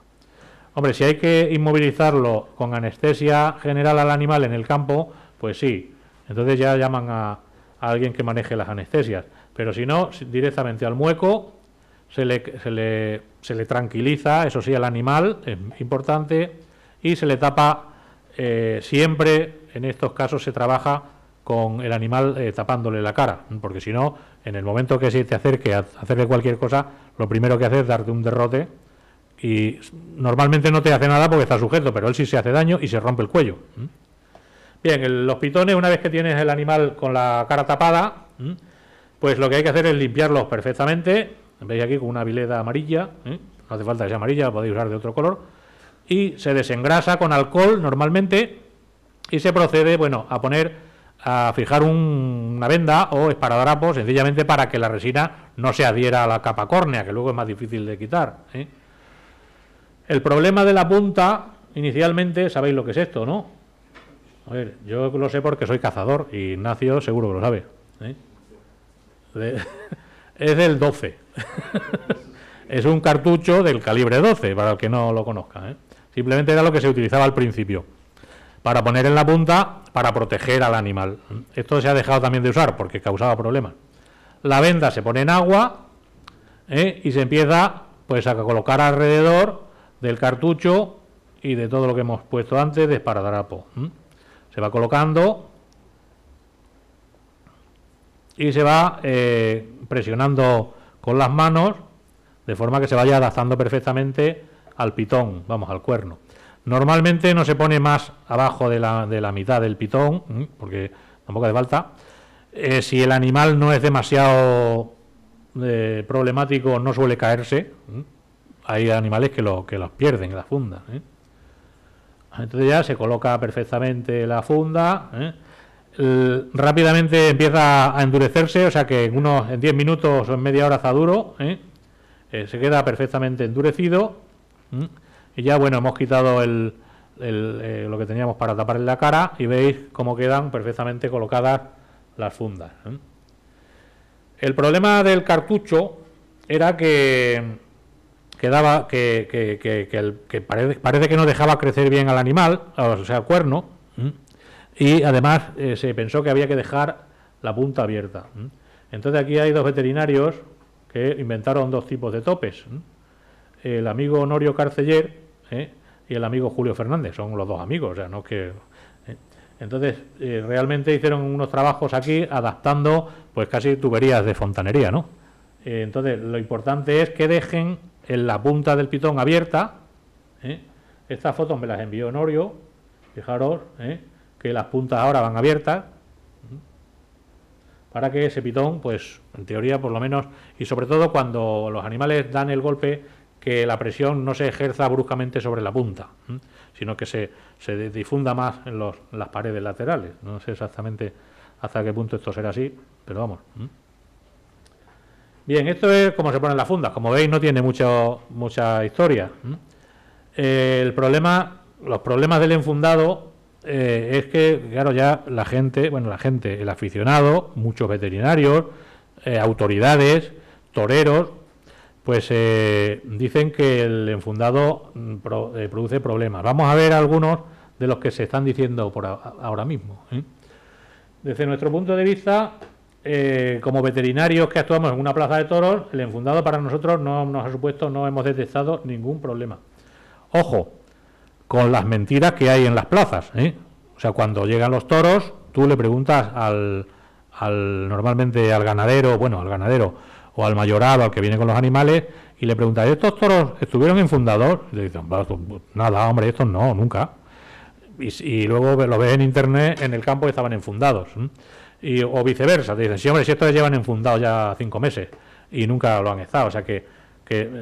Hombre, si hay que inmovilizarlo con anestesia general al animal en el campo, pues sí. Entonces ya llaman a alguien que maneje las anestesias. Pero si no, directamente al mueco se le tranquiliza, eso sí, al animal, es importante, y se le tapa. Siempre en estos casos se trabaja con el animal tapándole la cara, porque si no, en el momento que se te acerque a hacerle cualquier cosa, lo primero que hace es darte un derrote, y normalmente no te hace nada porque está sujeto, pero él sí se hace daño y se rompe el cuello. Bien, los pitones, una vez que tienes el animal con la cara tapada, pues lo que hay que hacer es limpiarlos perfectamente. Veis aquí con una vileda amarilla, no hace falta que sea amarilla, la podéis usar de otro color, y se desengrasa con alcohol normalmente y se procede, a fijar una venda o esparadrapo sencillamente para que la resina no se adhiera a la capa córnea, que luego es más difícil de quitar. El problema de la punta, inicialmente, sabéis lo que es esto, ¿no? A ver, yo lo sé porque soy cazador y Ignacio seguro que lo sabe. Es del 12. Es un cartucho del calibre 12, para el que no lo conozca. Simplemente era lo que se utilizaba al principio, para poner en la punta para proteger al animal. Esto se ha dejado también de usar porque causaba problemas. La venda se pone en agua y se empieza pues a colocar alrededor del cartucho y de todo lo que hemos puesto antes de esparadrapo. Se va colocando y se va presionando con las manos de forma que se vaya adaptando perfectamente al pitón, al cuerno. Normalmente no se pone más abajo de la mitad del pitón, porque tampoco hace falta. Si el animal no es demasiado problemático, no suele caerse. Hay animales que los pierden, la funda. Entonces ya se coloca perfectamente la funda. Rápidamente empieza a endurecerse, o sea que en 10 minutos o en media hora está duro. Se queda perfectamente endurecido. Y ya, hemos quitado lo que teníamos para taparle la cara y veis cómo quedan perfectamente colocadas las fundas. El problema del cartucho era que parece que no dejaba crecer bien al animal, o sea, al cuerno, y además se pensó que había que dejar la punta abierta. Entonces aquí hay dos veterinarios que inventaron dos tipos de topes. El amigo Honorio Carceller y el amigo Julio Fernández, son los dos amigos, o sea, no que... Entonces, realmente hicieron unos trabajos aquí adaptando pues casi tuberías de fontanería, ¿no? Entonces, lo importante es que dejen en la punta del pitón abierta. Estas fotos me las envió Honorio, fijaros que las puntas ahora van abiertas, para que ese pitón, pues en teoría por lo menos, y sobre todo cuando los animales dan el golpe, que la presión no se ejerza bruscamente sobre la punta, sino que se difunda más en las paredes laterales. No sé exactamente hasta qué punto esto será así, pero vamos. Bien, esto es como se ponen las fundas. Como veis, no tiene mucha historia. Los problemas del enfundado es que, claro, ya la gente, el aficionado, muchos veterinarios, autoridades, toreros, pues dicen que el enfundado produce problemas. Vamos a ver algunos de los que se están diciendo ahora mismo. Desde nuestro punto de vista, como veterinarios que actuamos en una plaza de toros, el enfundado para nosotros no nos ha supuesto, no hemos detectado ningún problema. Ojo, con las mentiras que hay en las plazas. O sea, cuando llegan los toros, tú le preguntas normalmente al ganadero o al mayorado, al que viene con los animales, y le preguntas, ¿estos toros estuvieron enfundados? Y le dicen, nada, hombre, estos no, nunca. Y luego lo ves en internet, en el campo estaban enfundados. O viceversa, te dicen, sí, hombre, si estos llevan enfundados ya 5 meses y nunca lo han estado. O sea que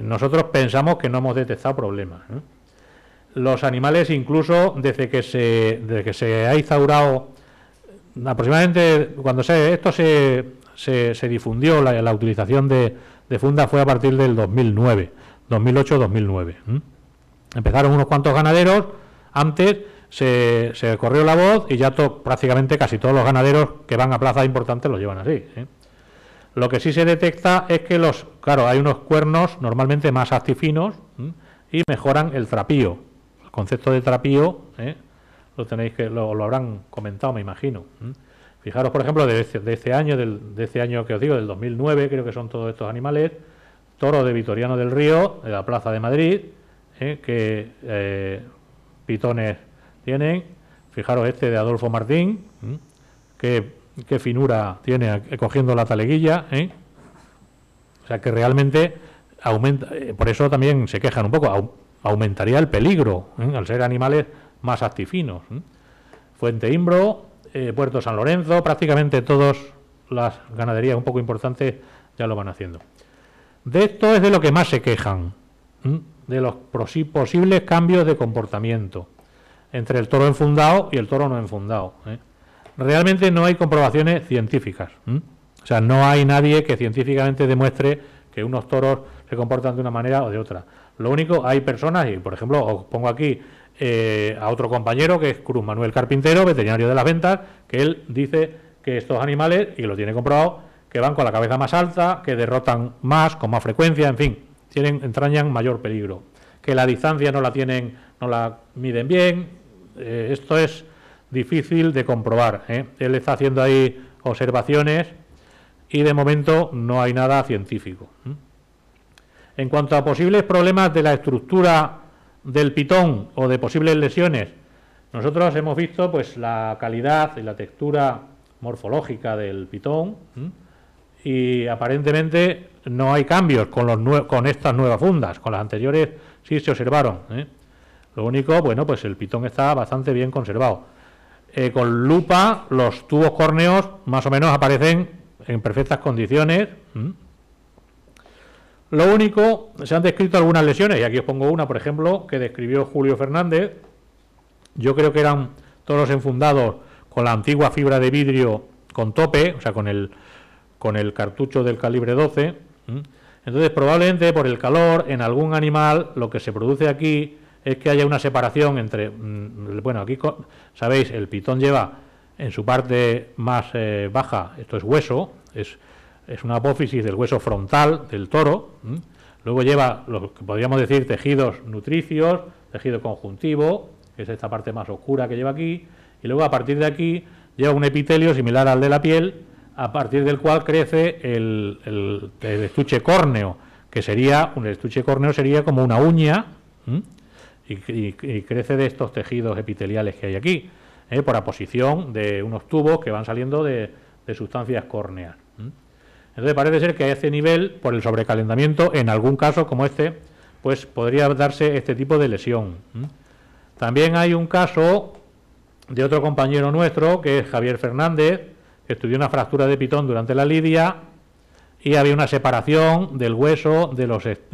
nosotros pensamos que no hemos detectado problemas. Los animales, incluso desde que se ha instaurado, aproximadamente cuando esto se difundió, la utilización de fundas fue a partir del 2008-2009. Empezaron unos cuantos ganaderos, antes se corrió la voz y ya prácticamente casi todos los ganaderos que van a plazas importantes lo llevan así. Lo que sí se detecta es que hay unos cuernos normalmente más actifinos y mejoran el trapío. El concepto de trapío lo tenéis lo habrán comentado, me imagino. Fijaros, por ejemplo, de este año que os digo, del 2009, creo que son todos estos animales, toro de Vitoriano del Río, de la Plaza de Madrid, que pitones tienen. Fijaros este de Adolfo Martín, qué finura tiene cogiendo la taleguilla. O sea que realmente aumenta, por eso también se quejan un poco, aumentaría el peligro, al ser animales más actifinos. Fuente Imbro, Puerto San Lorenzo, prácticamente todas las ganaderías un poco importantes ya lo van haciendo. De esto es de lo que más se quejan, de los posibles cambios de comportamiento entre el toro enfundado y el toro no enfundado. Realmente no hay comprobaciones científicas. O sea, no hay nadie que científicamente demuestre que unos toros se comportan de una manera o de otra. Lo único, hay personas, y por ejemplo os pongo aquí a otro compañero que es Cruz Manuel Carpintero, veterinario de las Ventas, que él dice que estos animales, y lo tiene comprobado, que van con la cabeza más alta, que derrotan más, con más frecuencia, en fin, entrañan mayor peligro. Que la distancia no la miden bien. Esto es difícil de comprobar. Él está haciendo ahí observaciones y de momento no hay nada científico. En cuanto a posibles problemas de la estructura del pitón o de posibles lesiones, nosotros hemos visto pues la calidad y la textura morfológica del pitón y aparentemente no hay cambios con estas nuevas fundas. Con las anteriores sí se observaron. Lo único, bueno, pues el pitón está bastante bien conservado. Con lupa los tubos córneos más o menos aparecen en perfectas condiciones. Lo único, se han descrito algunas lesiones, y aquí os pongo una, por ejemplo, que describió Julio Fernández. Yo creo que eran toros enfundados con la antigua fibra de vidrio con tope, o sea, con el cartucho del calibre 12. Entonces, probablemente por el calor, en algún animal, lo que se produce aquí es que haya una separación entre... Bueno, aquí, sabéis, el pitón lleva en su parte más baja, esto es hueso, es una apófisis del hueso frontal del toro. Luego lleva lo que podríamos decir tejidos nutricios, tejido conjuntivo, que es esta parte más oscura que lleva aquí, y luego a partir de aquí lleva un epitelio similar al de la piel, a partir del cual crece el estuche córneo, que sería, un estuche córneo sería como una uña, y crece de estos tejidos epiteliales que hay aquí, por aposición de unos tubos que van saliendo de sustancias córneas. Entonces parece ser que a este nivel, por el sobrecalentamiento, en algún caso como este, pues podría darse este tipo de lesión. También hay un caso de otro compañero nuestro, que es Javier Fernández, que estudió una fractura de pitón durante la lidia y había una separación del hueso de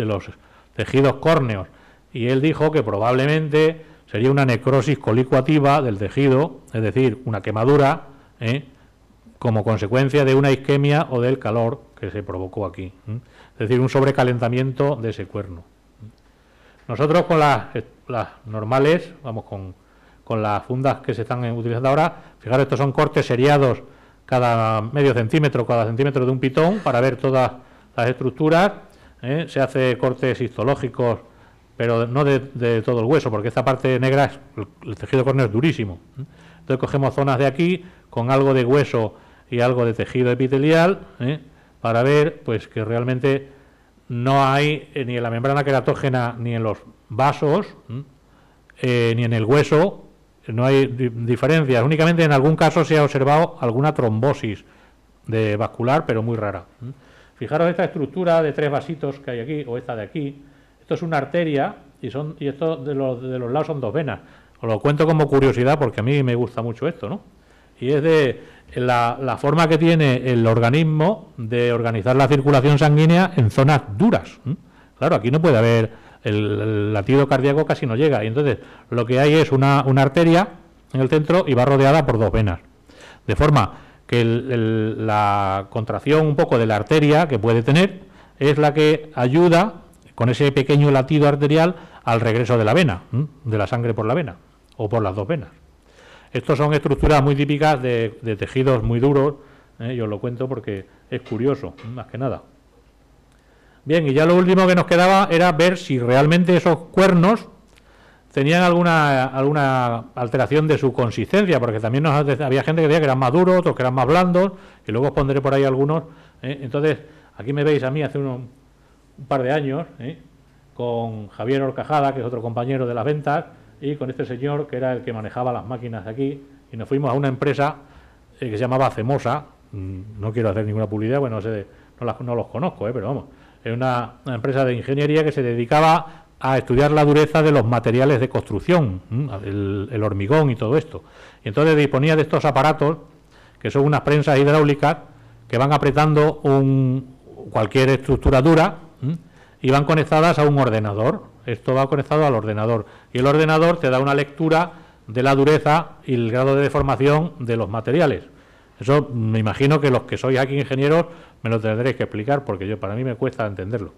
los tejidos córneos. Y él dijo que probablemente sería una necrosis colicuativa del tejido, es decir, una quemadura, como consecuencia de una isquemia o del calor que se provocó aquí. Es decir, un sobrecalentamiento de ese cuerno. Nosotros con las normales, vamos, con las fundas que se están utilizando ahora, fijaros, estos son cortes seriados cada medio centímetro, cada centímetro de un pitón, para ver todas las estructuras. Se hace cortes histológicos, pero no de todo el hueso, porque esta parte negra, el tejido córneo es durísimo. Entonces cogemos zonas de aquí con algo de hueso y algo de tejido epitelial, para ver pues que realmente no hay ni en la membrana queratógena ni en los vasos, ni en el hueso, no hay diferencias. Únicamente en algún caso se ha observado alguna trombosis vascular, pero muy rara. Fijaros esta estructura de 3 vasitos que hay aquí, o esta de aquí. Esto es una arteria y esto de los lados son 2 venas. Os lo cuento como curiosidad porque a mí me gusta mucho esto, ¿no? Y es de la forma que tiene el organismo de organizar la circulación sanguínea en zonas duras. Claro, aquí no puede haber, el latido cardíaco casi no llega, y entonces lo que hay es una arteria en el centro y va rodeada por 2 venas. De forma que la contracción un poco de la arteria que puede tener es la que ayuda con ese pequeño latido arterial al regreso de la vena, de la sangre por la vena, o por las 2 venas. Estos son estructuras muy típicas de tejidos muy duros, yo os lo cuento porque es curioso, más que nada. Bien, y ya lo último que nos quedaba era ver si realmente esos cuernos tenían alguna alteración de su consistencia, porque también había gente que decía que eran más duros, otros que eran más blandos, y luego os pondré por ahí algunos. Entonces, aquí me veis a mí hace un par de años, con Javier Horcajada, que es otro compañero de las ventas, y con este señor que era el que manejaba las máquinas de aquí, y nos fuimos a una empresa que se llamaba Cemosa. No quiero hacer ninguna publicidad, bueno, no los conozco, pero vamos, es una empresa de ingeniería que se dedicaba a estudiar la dureza de los materiales de construcción, el hormigón y todo esto. Y entonces disponía de estos aparatos, que son unas prensas hidráulicas que van apretando cualquier estructura dura, y van conectadas a un ordenador. Esto va conectado al ordenador, y el ordenador te da una lectura de la dureza y el grado de deformación de los materiales. Eso me imagino que los que sois aquí ingenieros me lo tendréis que explicar, porque para mí me cuesta entenderlo.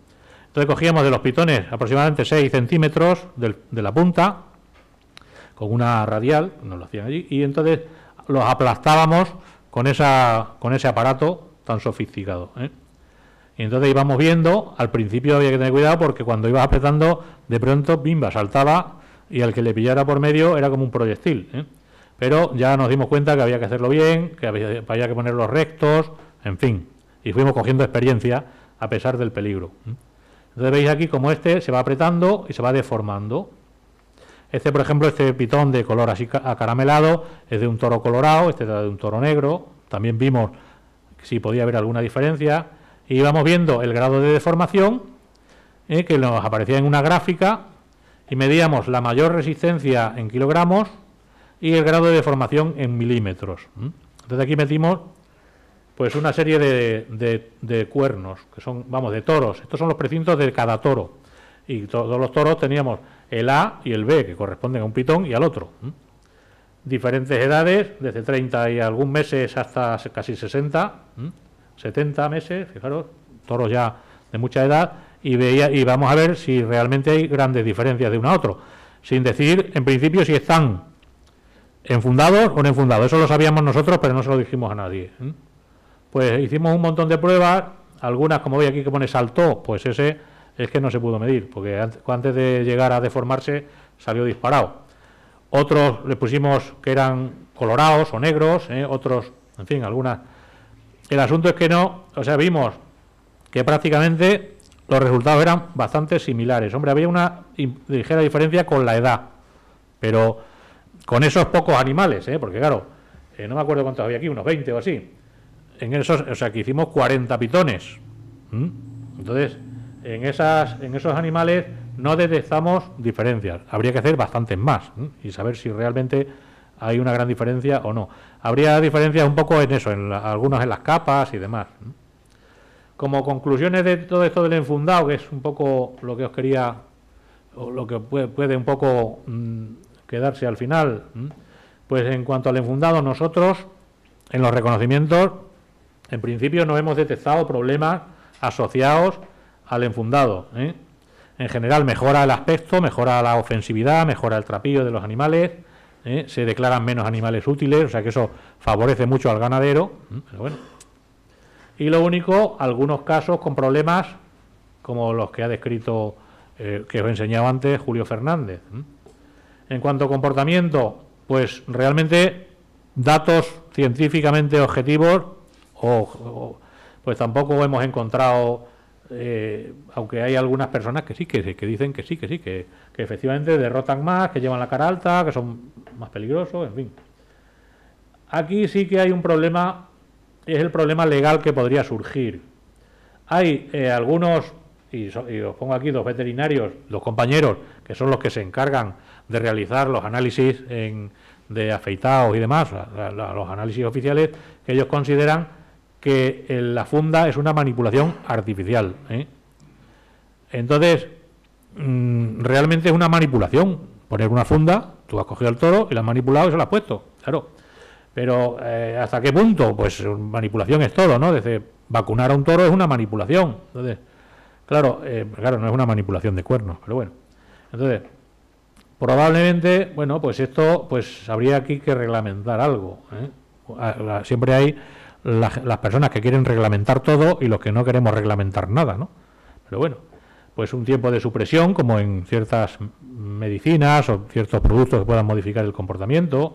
Entonces cogíamos de los pitones aproximadamente 6 centímetros de la punta, con una radial, nos lo hacían allí, y entonces los aplastábamos con ese aparato tan sofisticado, Y entonces íbamos viendo, al principio había que tener cuidado porque cuando ibas apretando, de pronto, bimba, saltaba, y al que le pillara por medio era como un proyectil, Pero ya nos dimos cuenta que había que hacerlo bien, que había que ponerlos rectos, en fin, y fuimos cogiendo experiencia a pesar del peligro. Entonces veis aquí como este se va apretando y se va deformando. Por ejemplo, este pitón de color así acaramelado es de un toro colorado, este es de un toro negro. También vimos si podía haber alguna diferencia. Y íbamos viendo el grado de deformación, que nos aparecía en una gráfica, y medíamos la mayor resistencia en kilogramos y el grado de deformación en milímetros. Entonces aquí metimos pues una serie de cuernos, que son, vamos, de toros. Estos son los precintos de cada toro. Y todos los toros teníamos el A y el B, que corresponden a un pitón y al otro. Diferentes edades, desde 30 y algún meses hasta casi 60, 70 meses, fijaros, toros ya de mucha edad, y vamos a ver si realmente hay grandes diferencias de uno a otro, sin decir, en principio, si están enfundados o no enfundados. Eso lo sabíamos nosotros, pero no se lo dijimos a nadie. pues hicimos un montón de pruebas, algunas, como veis aquí que pone saltó, pues ese es que no se pudo medir, porque antes de llegar a deformarse salió disparado. Otros le pusimos que eran colorados o negros, otros, en fin, algunas. El asunto es que no, o sea, vimos que prácticamente los resultados eran bastante similares. Hombre, había una ligera diferencia con la edad, pero con esos pocos animales, porque claro, no me acuerdo cuántos había aquí, unos 20 o así. En esos, o sea, que hicimos 40 pitones. Entonces, en esos animales no detectamos diferencias. Habría que hacer bastantes más y saber si realmente hay una gran diferencia o no. Habría diferencias un poco en eso, algunos en las capas y demás. Como conclusiones de todo esto del enfundado, que es un poco lo que os quería, o lo que puede un poco quedarse al final, pues en cuanto al enfundado, nosotros en los reconocimientos, en principio no hemos detectado problemas asociados al enfundado. En general mejora el aspecto, mejora la ofensividad, mejora el trapillo de los animales, se declaran menos animales útiles, o sea que eso favorece mucho al ganadero, pero bueno. Y lo único, algunos casos con problemas como los que ha descrito, que os he enseñado antes, Julio Fernández. En cuanto a comportamiento, pues realmente datos científicamente objetivos, pues tampoco hemos encontrado, aunque hay algunas personas que sí, que dicen que sí, que efectivamente derrotan más, que llevan la cara alta, que son más peligrosos, en fin. Aquí sí que hay un problema, es el problema legal que podría surgir. Hay algunos, y os pongo aquí dos veterinarios, dos compañeros, que son los que se encargan de realizar los análisis de afeitados y demás, los análisis oficiales, que ellos consideran que la funda es una manipulación artificial. Entonces, realmente es una manipulación. Poner una funda, tú has cogido el toro y la has manipulado y se la has puesto, claro. Pero ¿hasta qué punto? Pues manipulación es todo, ¿no? Desde vacunar a un toro es una manipulación. Entonces, claro, no es una manipulación de cuernos, pero bueno. Entonces, probablemente, bueno, pues esto, pues habría aquí que reglamentar algo. Siempre hay las personas que quieren reglamentar todo y los que no queremos reglamentar nada, ¿no? Pero bueno, pues un tiempo de supresión, como en ciertas medicinas o ciertos productos que puedan modificar el comportamiento,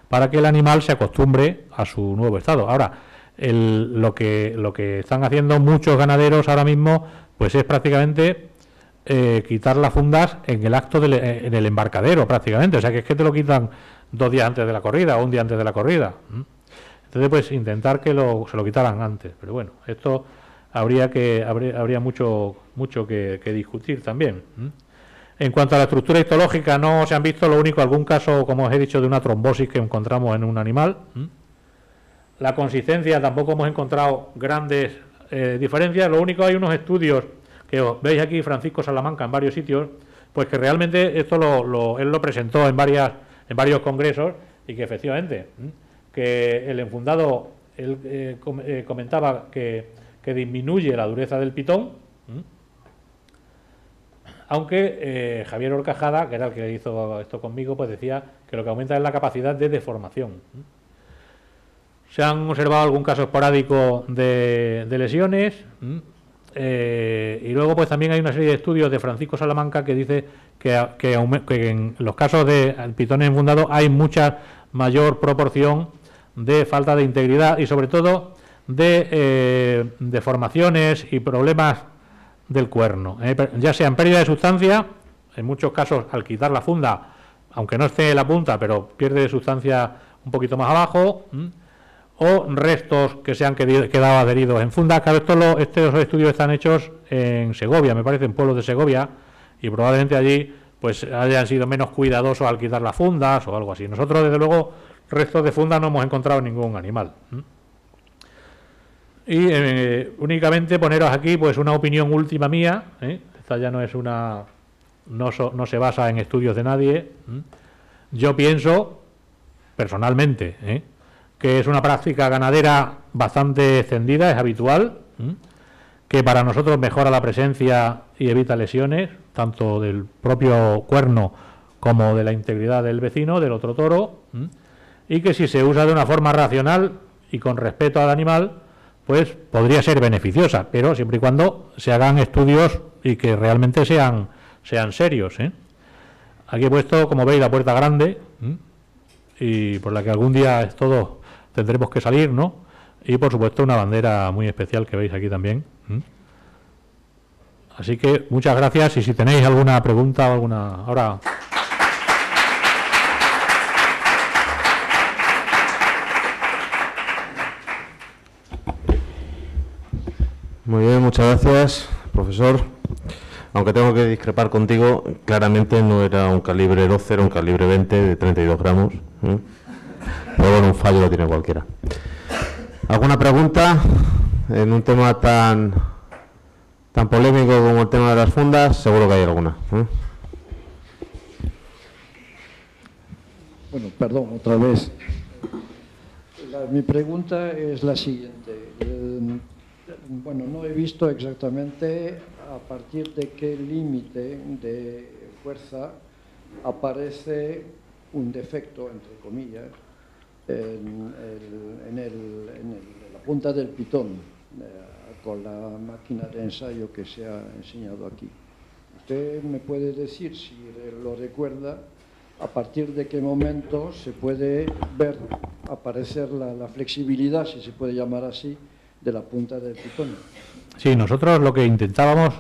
para que el animal se acostumbre a su nuevo estado. Ahora, lo que están haciendo muchos ganaderos ahora mismo, pues es prácticamente quitar las fundas en el acto en el embarcadero, prácticamente. O sea, que es que te lo quitan 2 días antes de la corrida o un día antes de la corrida. Entonces, pues intentar que se lo quitaran antes. Pero bueno, esto habría mucho que discutir también. En cuanto a la estructura histológica, no se han visto, lo único, algún caso, como os he dicho, de una trombosis que encontramos en un animal. La consistencia, tampoco hemos encontrado grandes diferencias. Lo único, hay unos estudios que os veis aquí, Francisco Salamanca, en varios sitios, pues que realmente esto él lo presentó en varios congresos, y que efectivamente, que el enfundado, él comentaba que disminuye la dureza del pitón, aunque Javier Horcajada, que era el que hizo esto conmigo, pues decía que lo que aumenta es la capacidad de deformación. Se han observado algún caso esporádico de lesiones, y luego pues también hay una serie de estudios de Francisco Salamanca que dice que en los casos de pitones enfundados hay mucha mayor proporción de falta de integridad y sobre todo de deformaciones y problemas del cuerno, ya sea en pérdida de sustancia, en muchos casos al quitar la funda, aunque no esté en la punta, pero pierde sustancia un poquito más abajo, o restos que se han quedado adheridos en funda. Claro, estos estudios están hechos en Segovia, me parece, en pueblos de Segovia, y probablemente allí pues hayan sido menos cuidadosos al quitar las fundas o algo así. Nosotros, desde luego, restos de funda no hemos encontrado en ningún animal. Y únicamente poneros aquí pues una opinión última mía, esta ya no es no se basa en estudios de nadie. Yo pienso, personalmente, que es una práctica ganadera bastante extendida, es habitual, que para nosotros mejora la presencia y evita lesiones, tanto del propio cuerno como de la integridad del vecino, del otro toro, y que si se usa de una forma racional y con respeto al animal, pues podría ser beneficiosa, pero siempre y cuando se hagan estudios y que realmente sean serios, ¿eh? Aquí he puesto, como veis, la puerta grande, y por la que algún día todos tendremos que salir, ¿no? Y por supuesto una bandera muy especial que veis aquí también. Así que muchas gracias, y si tenéis alguna pregunta o alguna... Ahora... Muy bien, muchas gracias, profesor. Aunque tengo que discrepar contigo, claramente no era un calibre 12, era un calibre 20 de 32 gramos. Pero bueno, un fallo lo tiene cualquiera. ¿Alguna pregunta en un tema tan polémico como el tema de las fundas? Seguro que hay alguna. Bueno, perdón, otra vez. Mi pregunta es la siguiente. Bueno, no he visto exactamente a partir de qué límite de fuerza aparece un defecto, entre comillas, en la punta del pitón, con la máquina de ensayo que se ha enseñado aquí. ¿Usted me puede decir, si lo recuerda, a partir de qué momento se puede ver aparecer la flexibilidad, si se puede llamar así, de la punta del pitón? Sí, nosotros lo que intentábamos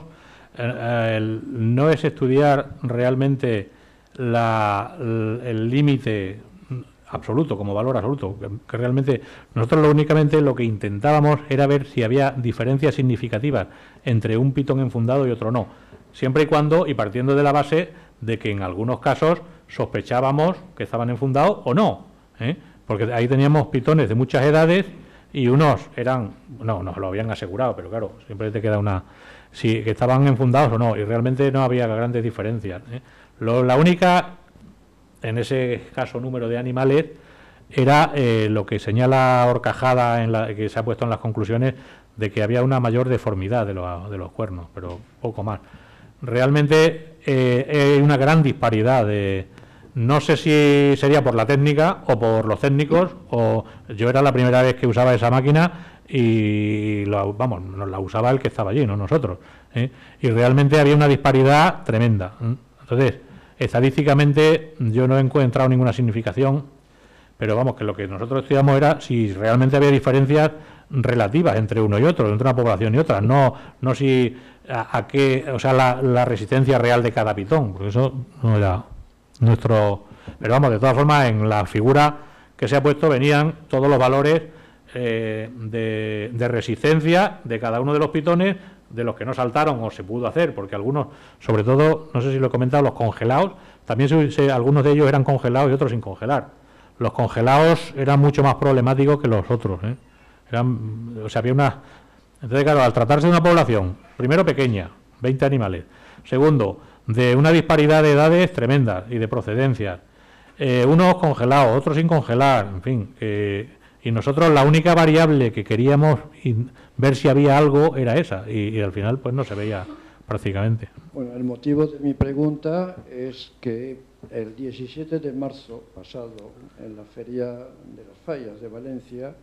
no es estudiar realmente el límite absoluto, como valor absoluto, que realmente nosotros únicamente lo que intentábamos era ver si había diferencias significativas entre un pitón enfundado y otro no, siempre y cuando, y partiendo de la base de que en algunos casos sospechábamos que estaban enfundados o no, porque ahí teníamos pitones de muchas edades y unos eran, no, nos lo habían asegurado, pero claro, siempre te queda una, si que estaban enfundados o no, y realmente no había grandes diferencias. La única, en ese caso, número de animales, era lo que señala Horcajada, que se ha puesto en las conclusiones, de que había una mayor deformidad de los cuernos, pero poco más. Realmente hay una gran disparidad de... No sé si sería por la técnica o por los técnicos, o yo era la primera vez que usaba esa máquina y nos la usaba el que estaba allí, no nosotros, y realmente había una disparidad tremenda. Entonces, estadísticamente yo no he encontrado ninguna significación, pero vamos, que lo que nosotros estudiamos era si realmente había diferencias relativas entre uno y otro, entre una población y otra, no si a qué, o sea, la resistencia real de cada pitón, porque eso no era nuestro... Pero vamos, de todas formas, en la figura que se ha puesto venían todos los valores de resistencia de cada uno de los pitones, de los que no saltaron o se pudo hacer, porque algunos, sobre todo, no sé si lo he comentado, los congelados, también algunos de ellos eran congelados y otros sin congelar. Los congelados eran mucho más problemáticos que los otros, o sea, había una... Entonces, claro, al tratarse de una población, primero pequeña, 20 animales, segundo, de una disparidad de edades tremendas y de procedencias, unos congelados, otros sin congelar, en fin, y nosotros la única variable que queríamos ver si había algo era esa, y al final pues no se veía prácticamente. Bueno, el motivo de mi pregunta es que el 17 de marzo pasado, en la Feria de las Fallas de Valencia,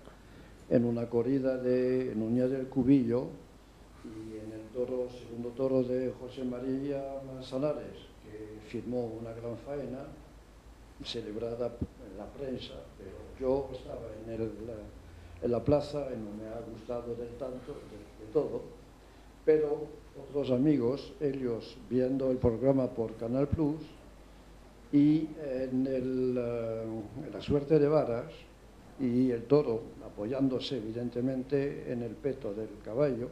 en una corrida de Núñez del Cubillo, y en el segundo toro de José María Manzanares, que firmó una gran faena celebrada en la prensa, pero yo estaba en la plaza y no me ha gustado del tanto de todo, pero otros amigos, ellos viendo el programa por Canal Plus, y en la suerte de varas y el toro apoyándose evidentemente en el peto del caballo,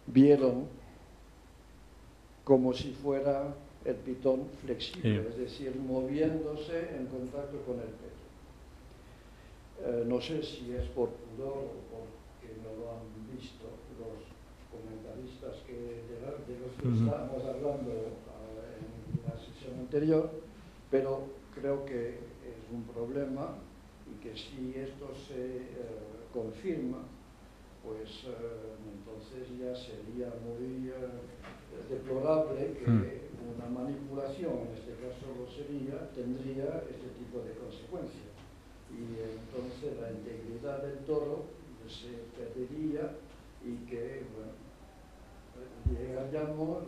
vieron como si fuera el pitón flexible, es decir, moviéndose en contacto con el peto. No sé si es por pudor o porque no lo han visto los comentaristas de los que estábamos hablando en la sesión anterior, pero creo que es un problema y que si esto se confirma, pues entonces ya sería muy deplorable que una manipulación, en este caso lo sería, tendría este tipo de consecuencias. Y entonces la integridad del toro se perdería y que, bueno,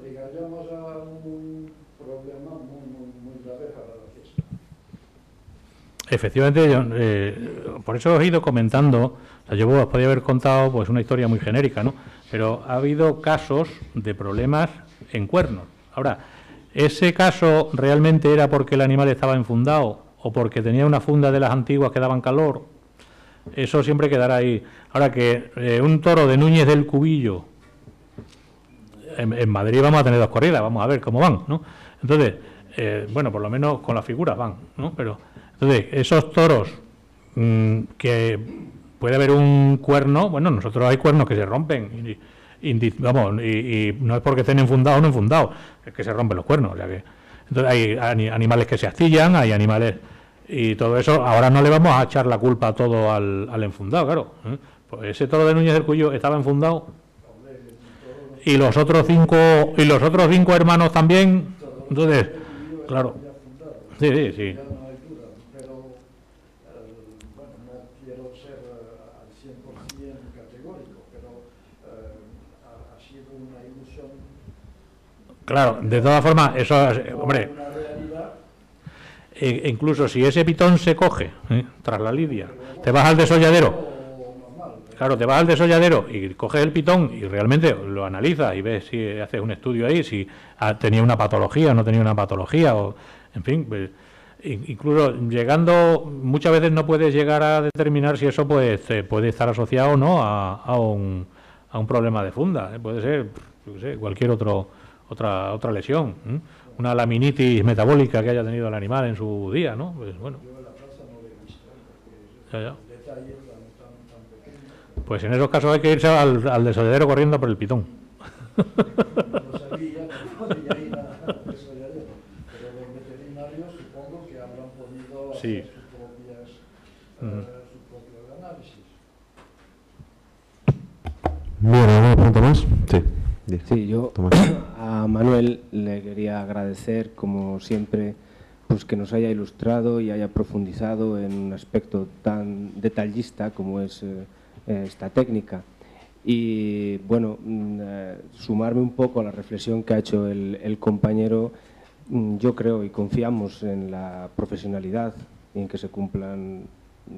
llegaríamos a un problema muy grave para la fiesta. Efectivamente, por eso os he ido comentando, o sea, yo os podía haber contado pues una historia muy genérica, ¿no? Pero ha habido casos de problemas en cuernos. Ahora, ¿ese caso realmente era porque el animal estaba enfundado o porque tenía una funda de las antiguas que daban calor? Eso siempre quedará ahí. Ahora, que un toro de Núñez del Cubillo, en Madrid vamos a tener 2 corridas, vamos a ver cómo van, ¿no? Entonces, bueno, por lo menos con las figuras van, ¿no? Pero, entonces, esos toros que puede haber un cuerno, bueno, nosotros hay cuernos que se rompen, y no es porque estén enfundados o no enfundados, es que se rompen los cuernos, o sea que, entonces hay animales que se astillan, hay animales, y todo eso, ahora no le vamos a echar la culpa todo al enfundado, claro, ¿eh? Pues ese toro de Núñez del Cuyo estaba enfundado, y los otros 5 hermanos también, entonces, claro, sí. Claro, de todas formas, eso, hombre, incluso si ese pitón se coge, tras la lidia, te vas al desolladero, claro, te vas al desolladero y coges el pitón y realmente lo analizas y ves si haces un estudio ahí, si tenía una patología o no tenía una patología, o en fin, pues, incluso llegando, muchas veces no puedes llegar a determinar si eso pues puede estar asociado o no a un problema de funda, puede ser, yo qué sé, cualquier otra lesión, una laminitis metabólica que haya tenido el animal en su día, ¿no? Pues bueno. Ya. Pues en esos casos hay que irse al desolladero corriendo por el pitón. No sabía, no podía ir al desolladero, pero los veterinarios supongo que habrán podido hacer sus propios análisis. Bien, ¿alguna pregunta más? Sí. Sí, yo a Manuel le quería agradecer, como siempre, pues que nos haya ilustrado y haya profundizado en un aspecto tan detallista como es esta técnica. Y bueno, sumarme un poco a la reflexión que ha hecho el compañero, yo creo y confiamos en la profesionalidad y en que se cumplan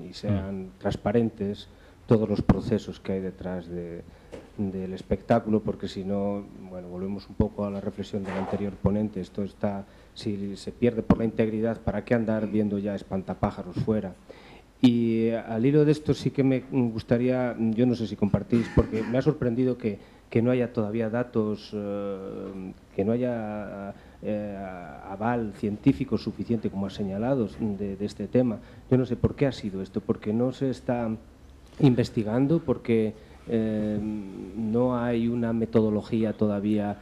y sean transparentes todos los procesos que hay detrás del espectáculo, porque si no, bueno, volvemos un poco a la reflexión del anterior ponente, esto está, si se pierde por la integridad, ¿para qué andar viendo ya espantapájaros fuera? Y al hilo de esto sí que me gustaría, yo no sé si compartís, porque me ha sorprendido que no haya todavía datos, que no haya aval científico suficiente, como ha señalado, de este tema. Yo no sé por qué ha sido esto, porque no se está investigando, porque no hay una metodología todavía.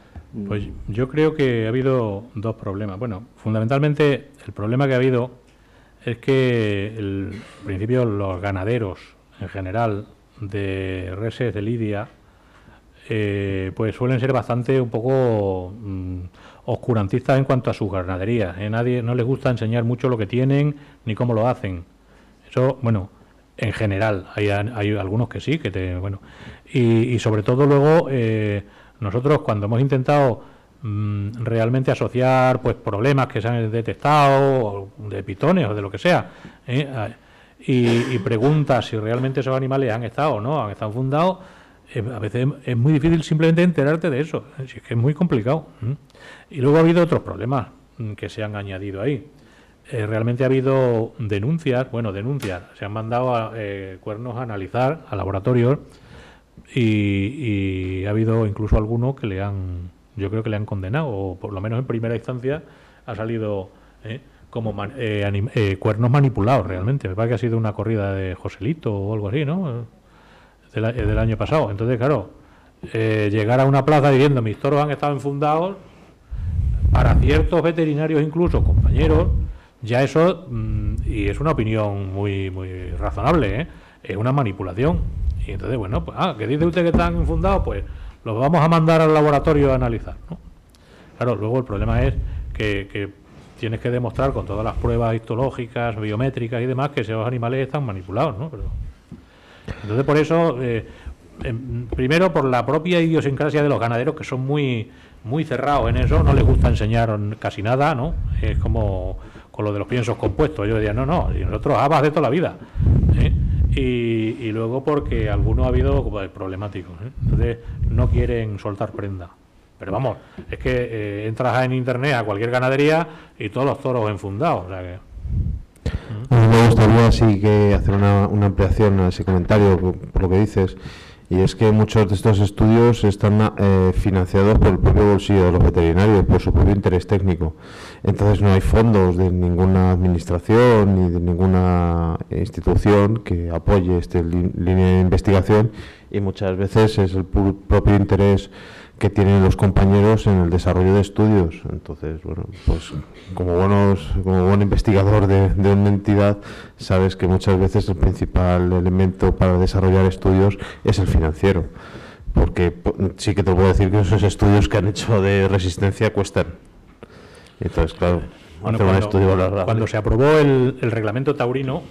Pues yo creo que ha habido 2 problemas. Bueno, fundamentalmente el problema que ha habido es que en principio los ganaderos en general de reses de lidia pues suelen ser bastante un poco oscurantistas en cuanto a sus ganaderías. Nadie no les gusta enseñar mucho lo que tienen ni cómo lo hacen. Eso, bueno, en general, hay algunos que sí, bueno, y sobre todo luego nosotros cuando hemos intentado realmente asociar pues problemas que se han detectado de pitones o de lo que sea, y preguntas si realmente esos animales han estado o no, han estado fundados, a veces es muy difícil simplemente enterarte de eso, es que es muy complicado. Y luego ha habido otros problemas que se han añadido ahí. Realmente ha habido denuncias, se han mandado cuernos a analizar a laboratorios y ha habido incluso algunos que yo creo que le han condenado, o por lo menos en primera instancia ha salido como cuernos manipulados realmente. Me parece que ha sido una corrida de Joselito o algo así, ¿no? Del año pasado. Entonces, claro, llegar a una plaza diciendo mis toros han estado enfundados, para ciertos veterinarios incluso, compañeros, ya eso, y es una opinión muy muy razonable, es una manipulación. Y entonces, bueno, pues, ¿qué dice usted que están infundados? Pues los vamos a mandar al laboratorio a analizar, ¿no? Claro, luego el problema es que tienes que demostrar con todas las pruebas histológicas, biométricas y demás que esos animales están manipulados, ¿no? Pero Entonces, por eso, primero por la propia idiosincrasia de los ganaderos, que son muy cerrados en eso, no les gusta enseñar casi nada, ¿no? Es como con lo de los piensos compuestos. Yo decía, no, y nosotros habas de toda la vida, ¿eh? Y luego porque algunos ha habido problemáticos, ¿eh? Entonces no quieren soltar prenda. Pero vamos, es que entras en internet a cualquier ganadería y todos los toros enfundados, o sea que... A mí me gustaría sí que hacer una ampliación a ese comentario por lo que dices, y es que muchos de estos estudios están financiados por el propio bolsillo de los veterinarios, por su propio interés técnico. Entonces no hay fondos de ninguna administración ni de ninguna institución que apoye esta línea de investigación, y muchas veces es el propio interés que tienen los compañeros en el desarrollo de estudios. Entonces, bueno, pues como buen investigador de una entidad, sabes que muchas veces el principal elemento para desarrollar estudios es el financiero, porque sí que te puedo decir que esos estudios que han hecho de resistencia cuestan. Entonces, claro, bueno, hacer un estudio valorable. Cuando se aprobó el reglamento taurino,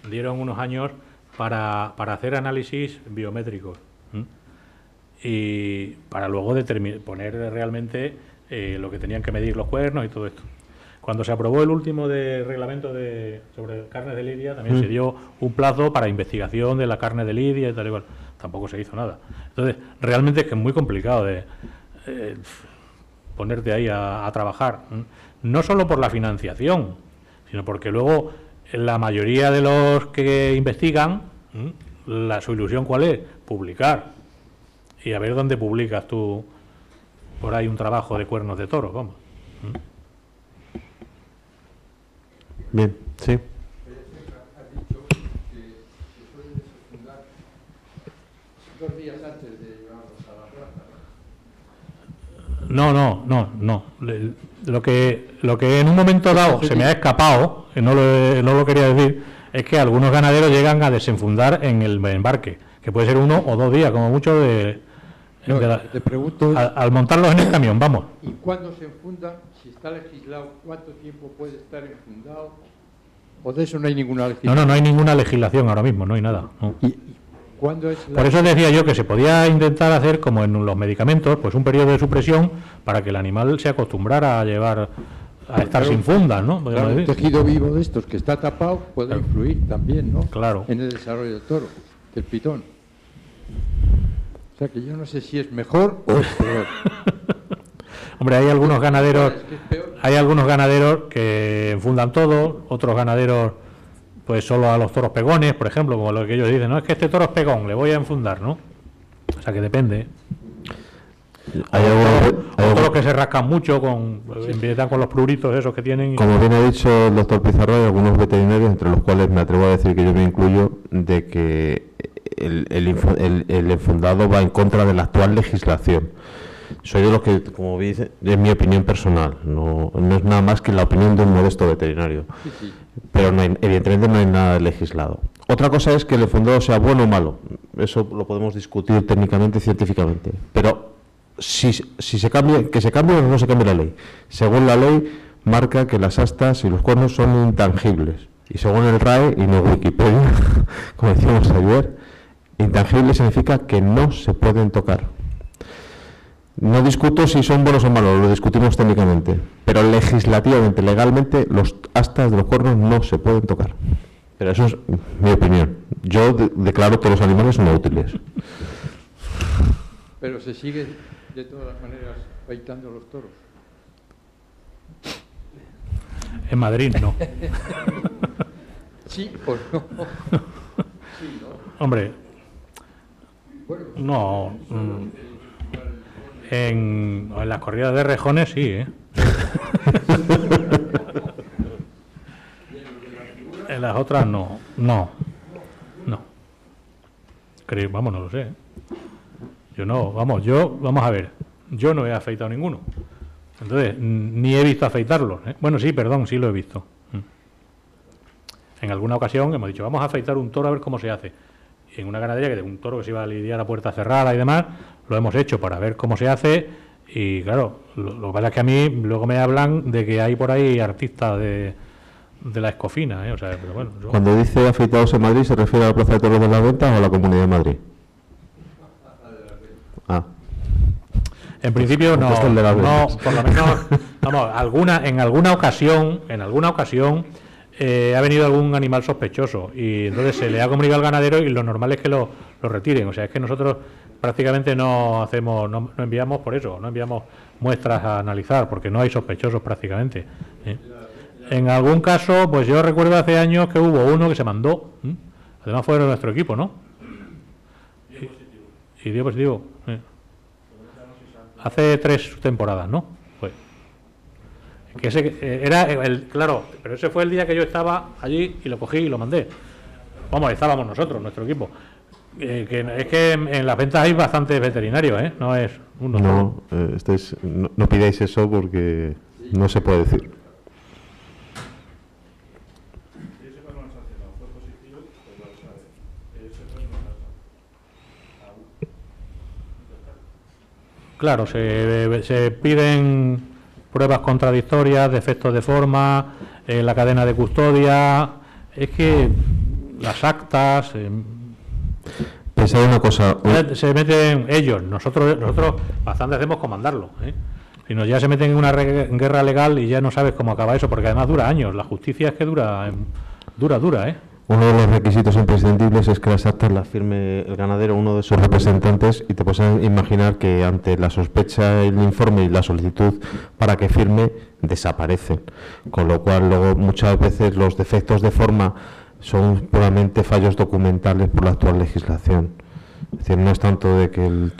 dieron unos años para hacer análisis biométricos. Y para luego poner realmente lo que tenían que medir los cuernos y todo esto. Cuando se aprobó el último reglamento sobre carne de lidia, también se dio un plazo para investigación de la carne de lidia y tal y cual. Tampoco se hizo nada. Entonces, realmente es que es muy complicado de ponerte ahí a trabajar. No solo por la financiación, sino porque luego la mayoría de los que investigan, su ilusión ¿cuál es? Publicar. Y a ver dónde publicas tú por ahí un trabajo de cuernos de toros, vamos. Bien, sí. Has dicho que se suele desfundar 2 días antes de llevarlos a la plaza. No. Lo que en un momento dado se me ha escapado, que no lo quería decir, es que algunos ganaderos llegan a desenfundar en el embarque, que puede ser 1 o 2 días, como mucho Te pregunto al montarlos en el camión, vamos. ¿y cuándo se enfunda? Si está legislado, ¿cuánto tiempo puede estar enfundado? ¿O de eso no hay ninguna legislación? No hay ninguna legislación ahora mismo, no hay nada. No. ¿Y cuándo es la... Por eso decía yo que se podía intentar hacer, como en los medicamentos, pues un periodo de supresión para que el animal se acostumbrara a estar sin fundas, ¿no? Claro, un tejido vivo de estos que está tapado puede influir también, ¿no? Claro. En el desarrollo del toro, del pitón. O sea que yo no sé si es mejor o es peor. Hombre, hay algunos ganaderos que enfundan todo, otros ganaderos pues solo a los toros pegones, por ejemplo, como lo que ellos dicen, no es que este toro es pegón, le voy a enfundar, ¿no? O sea que depende. Hay otros que se rascan mucho empiezan con los pluritos esos que tienen. Como bien ha dicho el doctor Pizarro, hay algunos veterinarios, entre los cuales me atrevo a decir que yo me incluyo, de que el enfundado va en contra de la actual legislación. Soy de los que, como dice, es mi opinión personal, no es nada más que la opinión de un modesto veterinario. Sí. Pero evidentemente no hay nada legislado. Otra cosa es que el enfundado sea bueno o malo. Eso lo podemos discutir técnicamente y científicamente. Pero si se cambie, que se cambie o no se cambie la ley. Según la ley, marca que las astas y los cuernos son intangibles. Y según el RAE y no Wikipedia, como decíamos ayer, intangible significa que no se pueden tocar. No discuto si son buenos o malos, lo discutimos técnicamente, pero legislativamente, legalmente, los astas de los cuernos no se pueden tocar. Pero eso es mi opinión. Yo declaro todos los animales no útiles. Pero se sigue de todas maneras afeitando los toros. En Madrid no. ¿Sí o no? Sí, ¿no? Hombre, Bueno, no. En las corridas de rejones sí, ¿eh? En las otras no. Vamos, no lo sé, ¿eh? Vamos a ver, yo no he afeitado ninguno. Entonces, ni he visto afeitarlos, ¿eh? Bueno, sí, perdón, sí lo he visto. En alguna ocasión hemos dicho, vamos a afeitar un toro a ver cómo se hace. En una ganadería, que un toro que se iba a lidiar a puerta cerrada y demás, lo hemos hecho para ver cómo se hace. Y claro, lo que pasa es que a mí luego me hablan de que hay por ahí artistas de de la Escofina, o sea, pero bueno. Cuando dice afeitados en Madrid, ¿se refiere a la Plaza de Toros de las Ventas o a la Comunidad de Madrid? Ah. En principio no, por lo menos, vamos, en alguna ocasión ha venido algún animal sospechoso y entonces se le ha comunicado al ganadero y lo normal es que lo retiren. O sea, es que nosotros prácticamente no enviamos por eso, no enviamos muestras a analizar porque no hay sospechosos prácticamente. En algún caso, pues yo recuerdo hace años que hubo uno que se mandó, además fue de nuestro equipo, ¿no? Y dio positivo. Hace 3 temporadas, ¿no? Fue. Que ese era claro, pero ese fue el día que yo estaba allí y lo cogí y lo mandé. Vamos, estábamos nosotros, nuestro equipo. Es que en las ventas hay bastantes veterinarios, no es uno solo. No pidáis eso porque no se puede decir. Claro, se piden pruebas contradictorias, defectos de forma, la cadena de custodia, es que las actas... Pensad una cosa... Se meten ellos, nosotros bastante hacemos comandarlo, sino ya se meten en una guerra legal y ya no sabes cómo acaba eso, porque además dura años, la justicia es que dura, Uno de los requisitos imprescindibles es que las actas las firme el ganadero, uno de sus representantes, y te puedes imaginar que ante la sospecha, el informe y la solicitud para que firme desaparecen, con lo cual luego muchas veces los defectos de forma son puramente fallos documentales por la actual legislación. Es decir, no es tanto de que el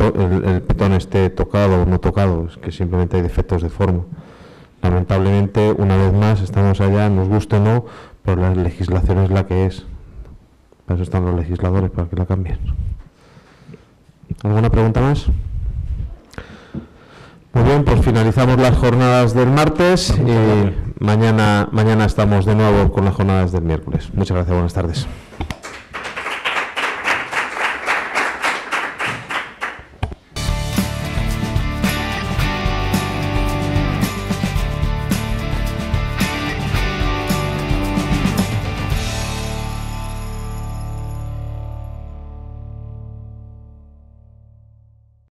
pitón esté tocado o no tocado, es que simplemente hay defectos de forma. Lamentablemente, una vez más, estamos allá, nos guste o no, pero la legislación es la que es. Para eso están los legisladores, para que la cambien. ¿Alguna pregunta más? Muy bien, pues finalizamos las jornadas del martes y mañana estamos de nuevo con las jornadas del miércoles. Muchas gracias, buenas tardes.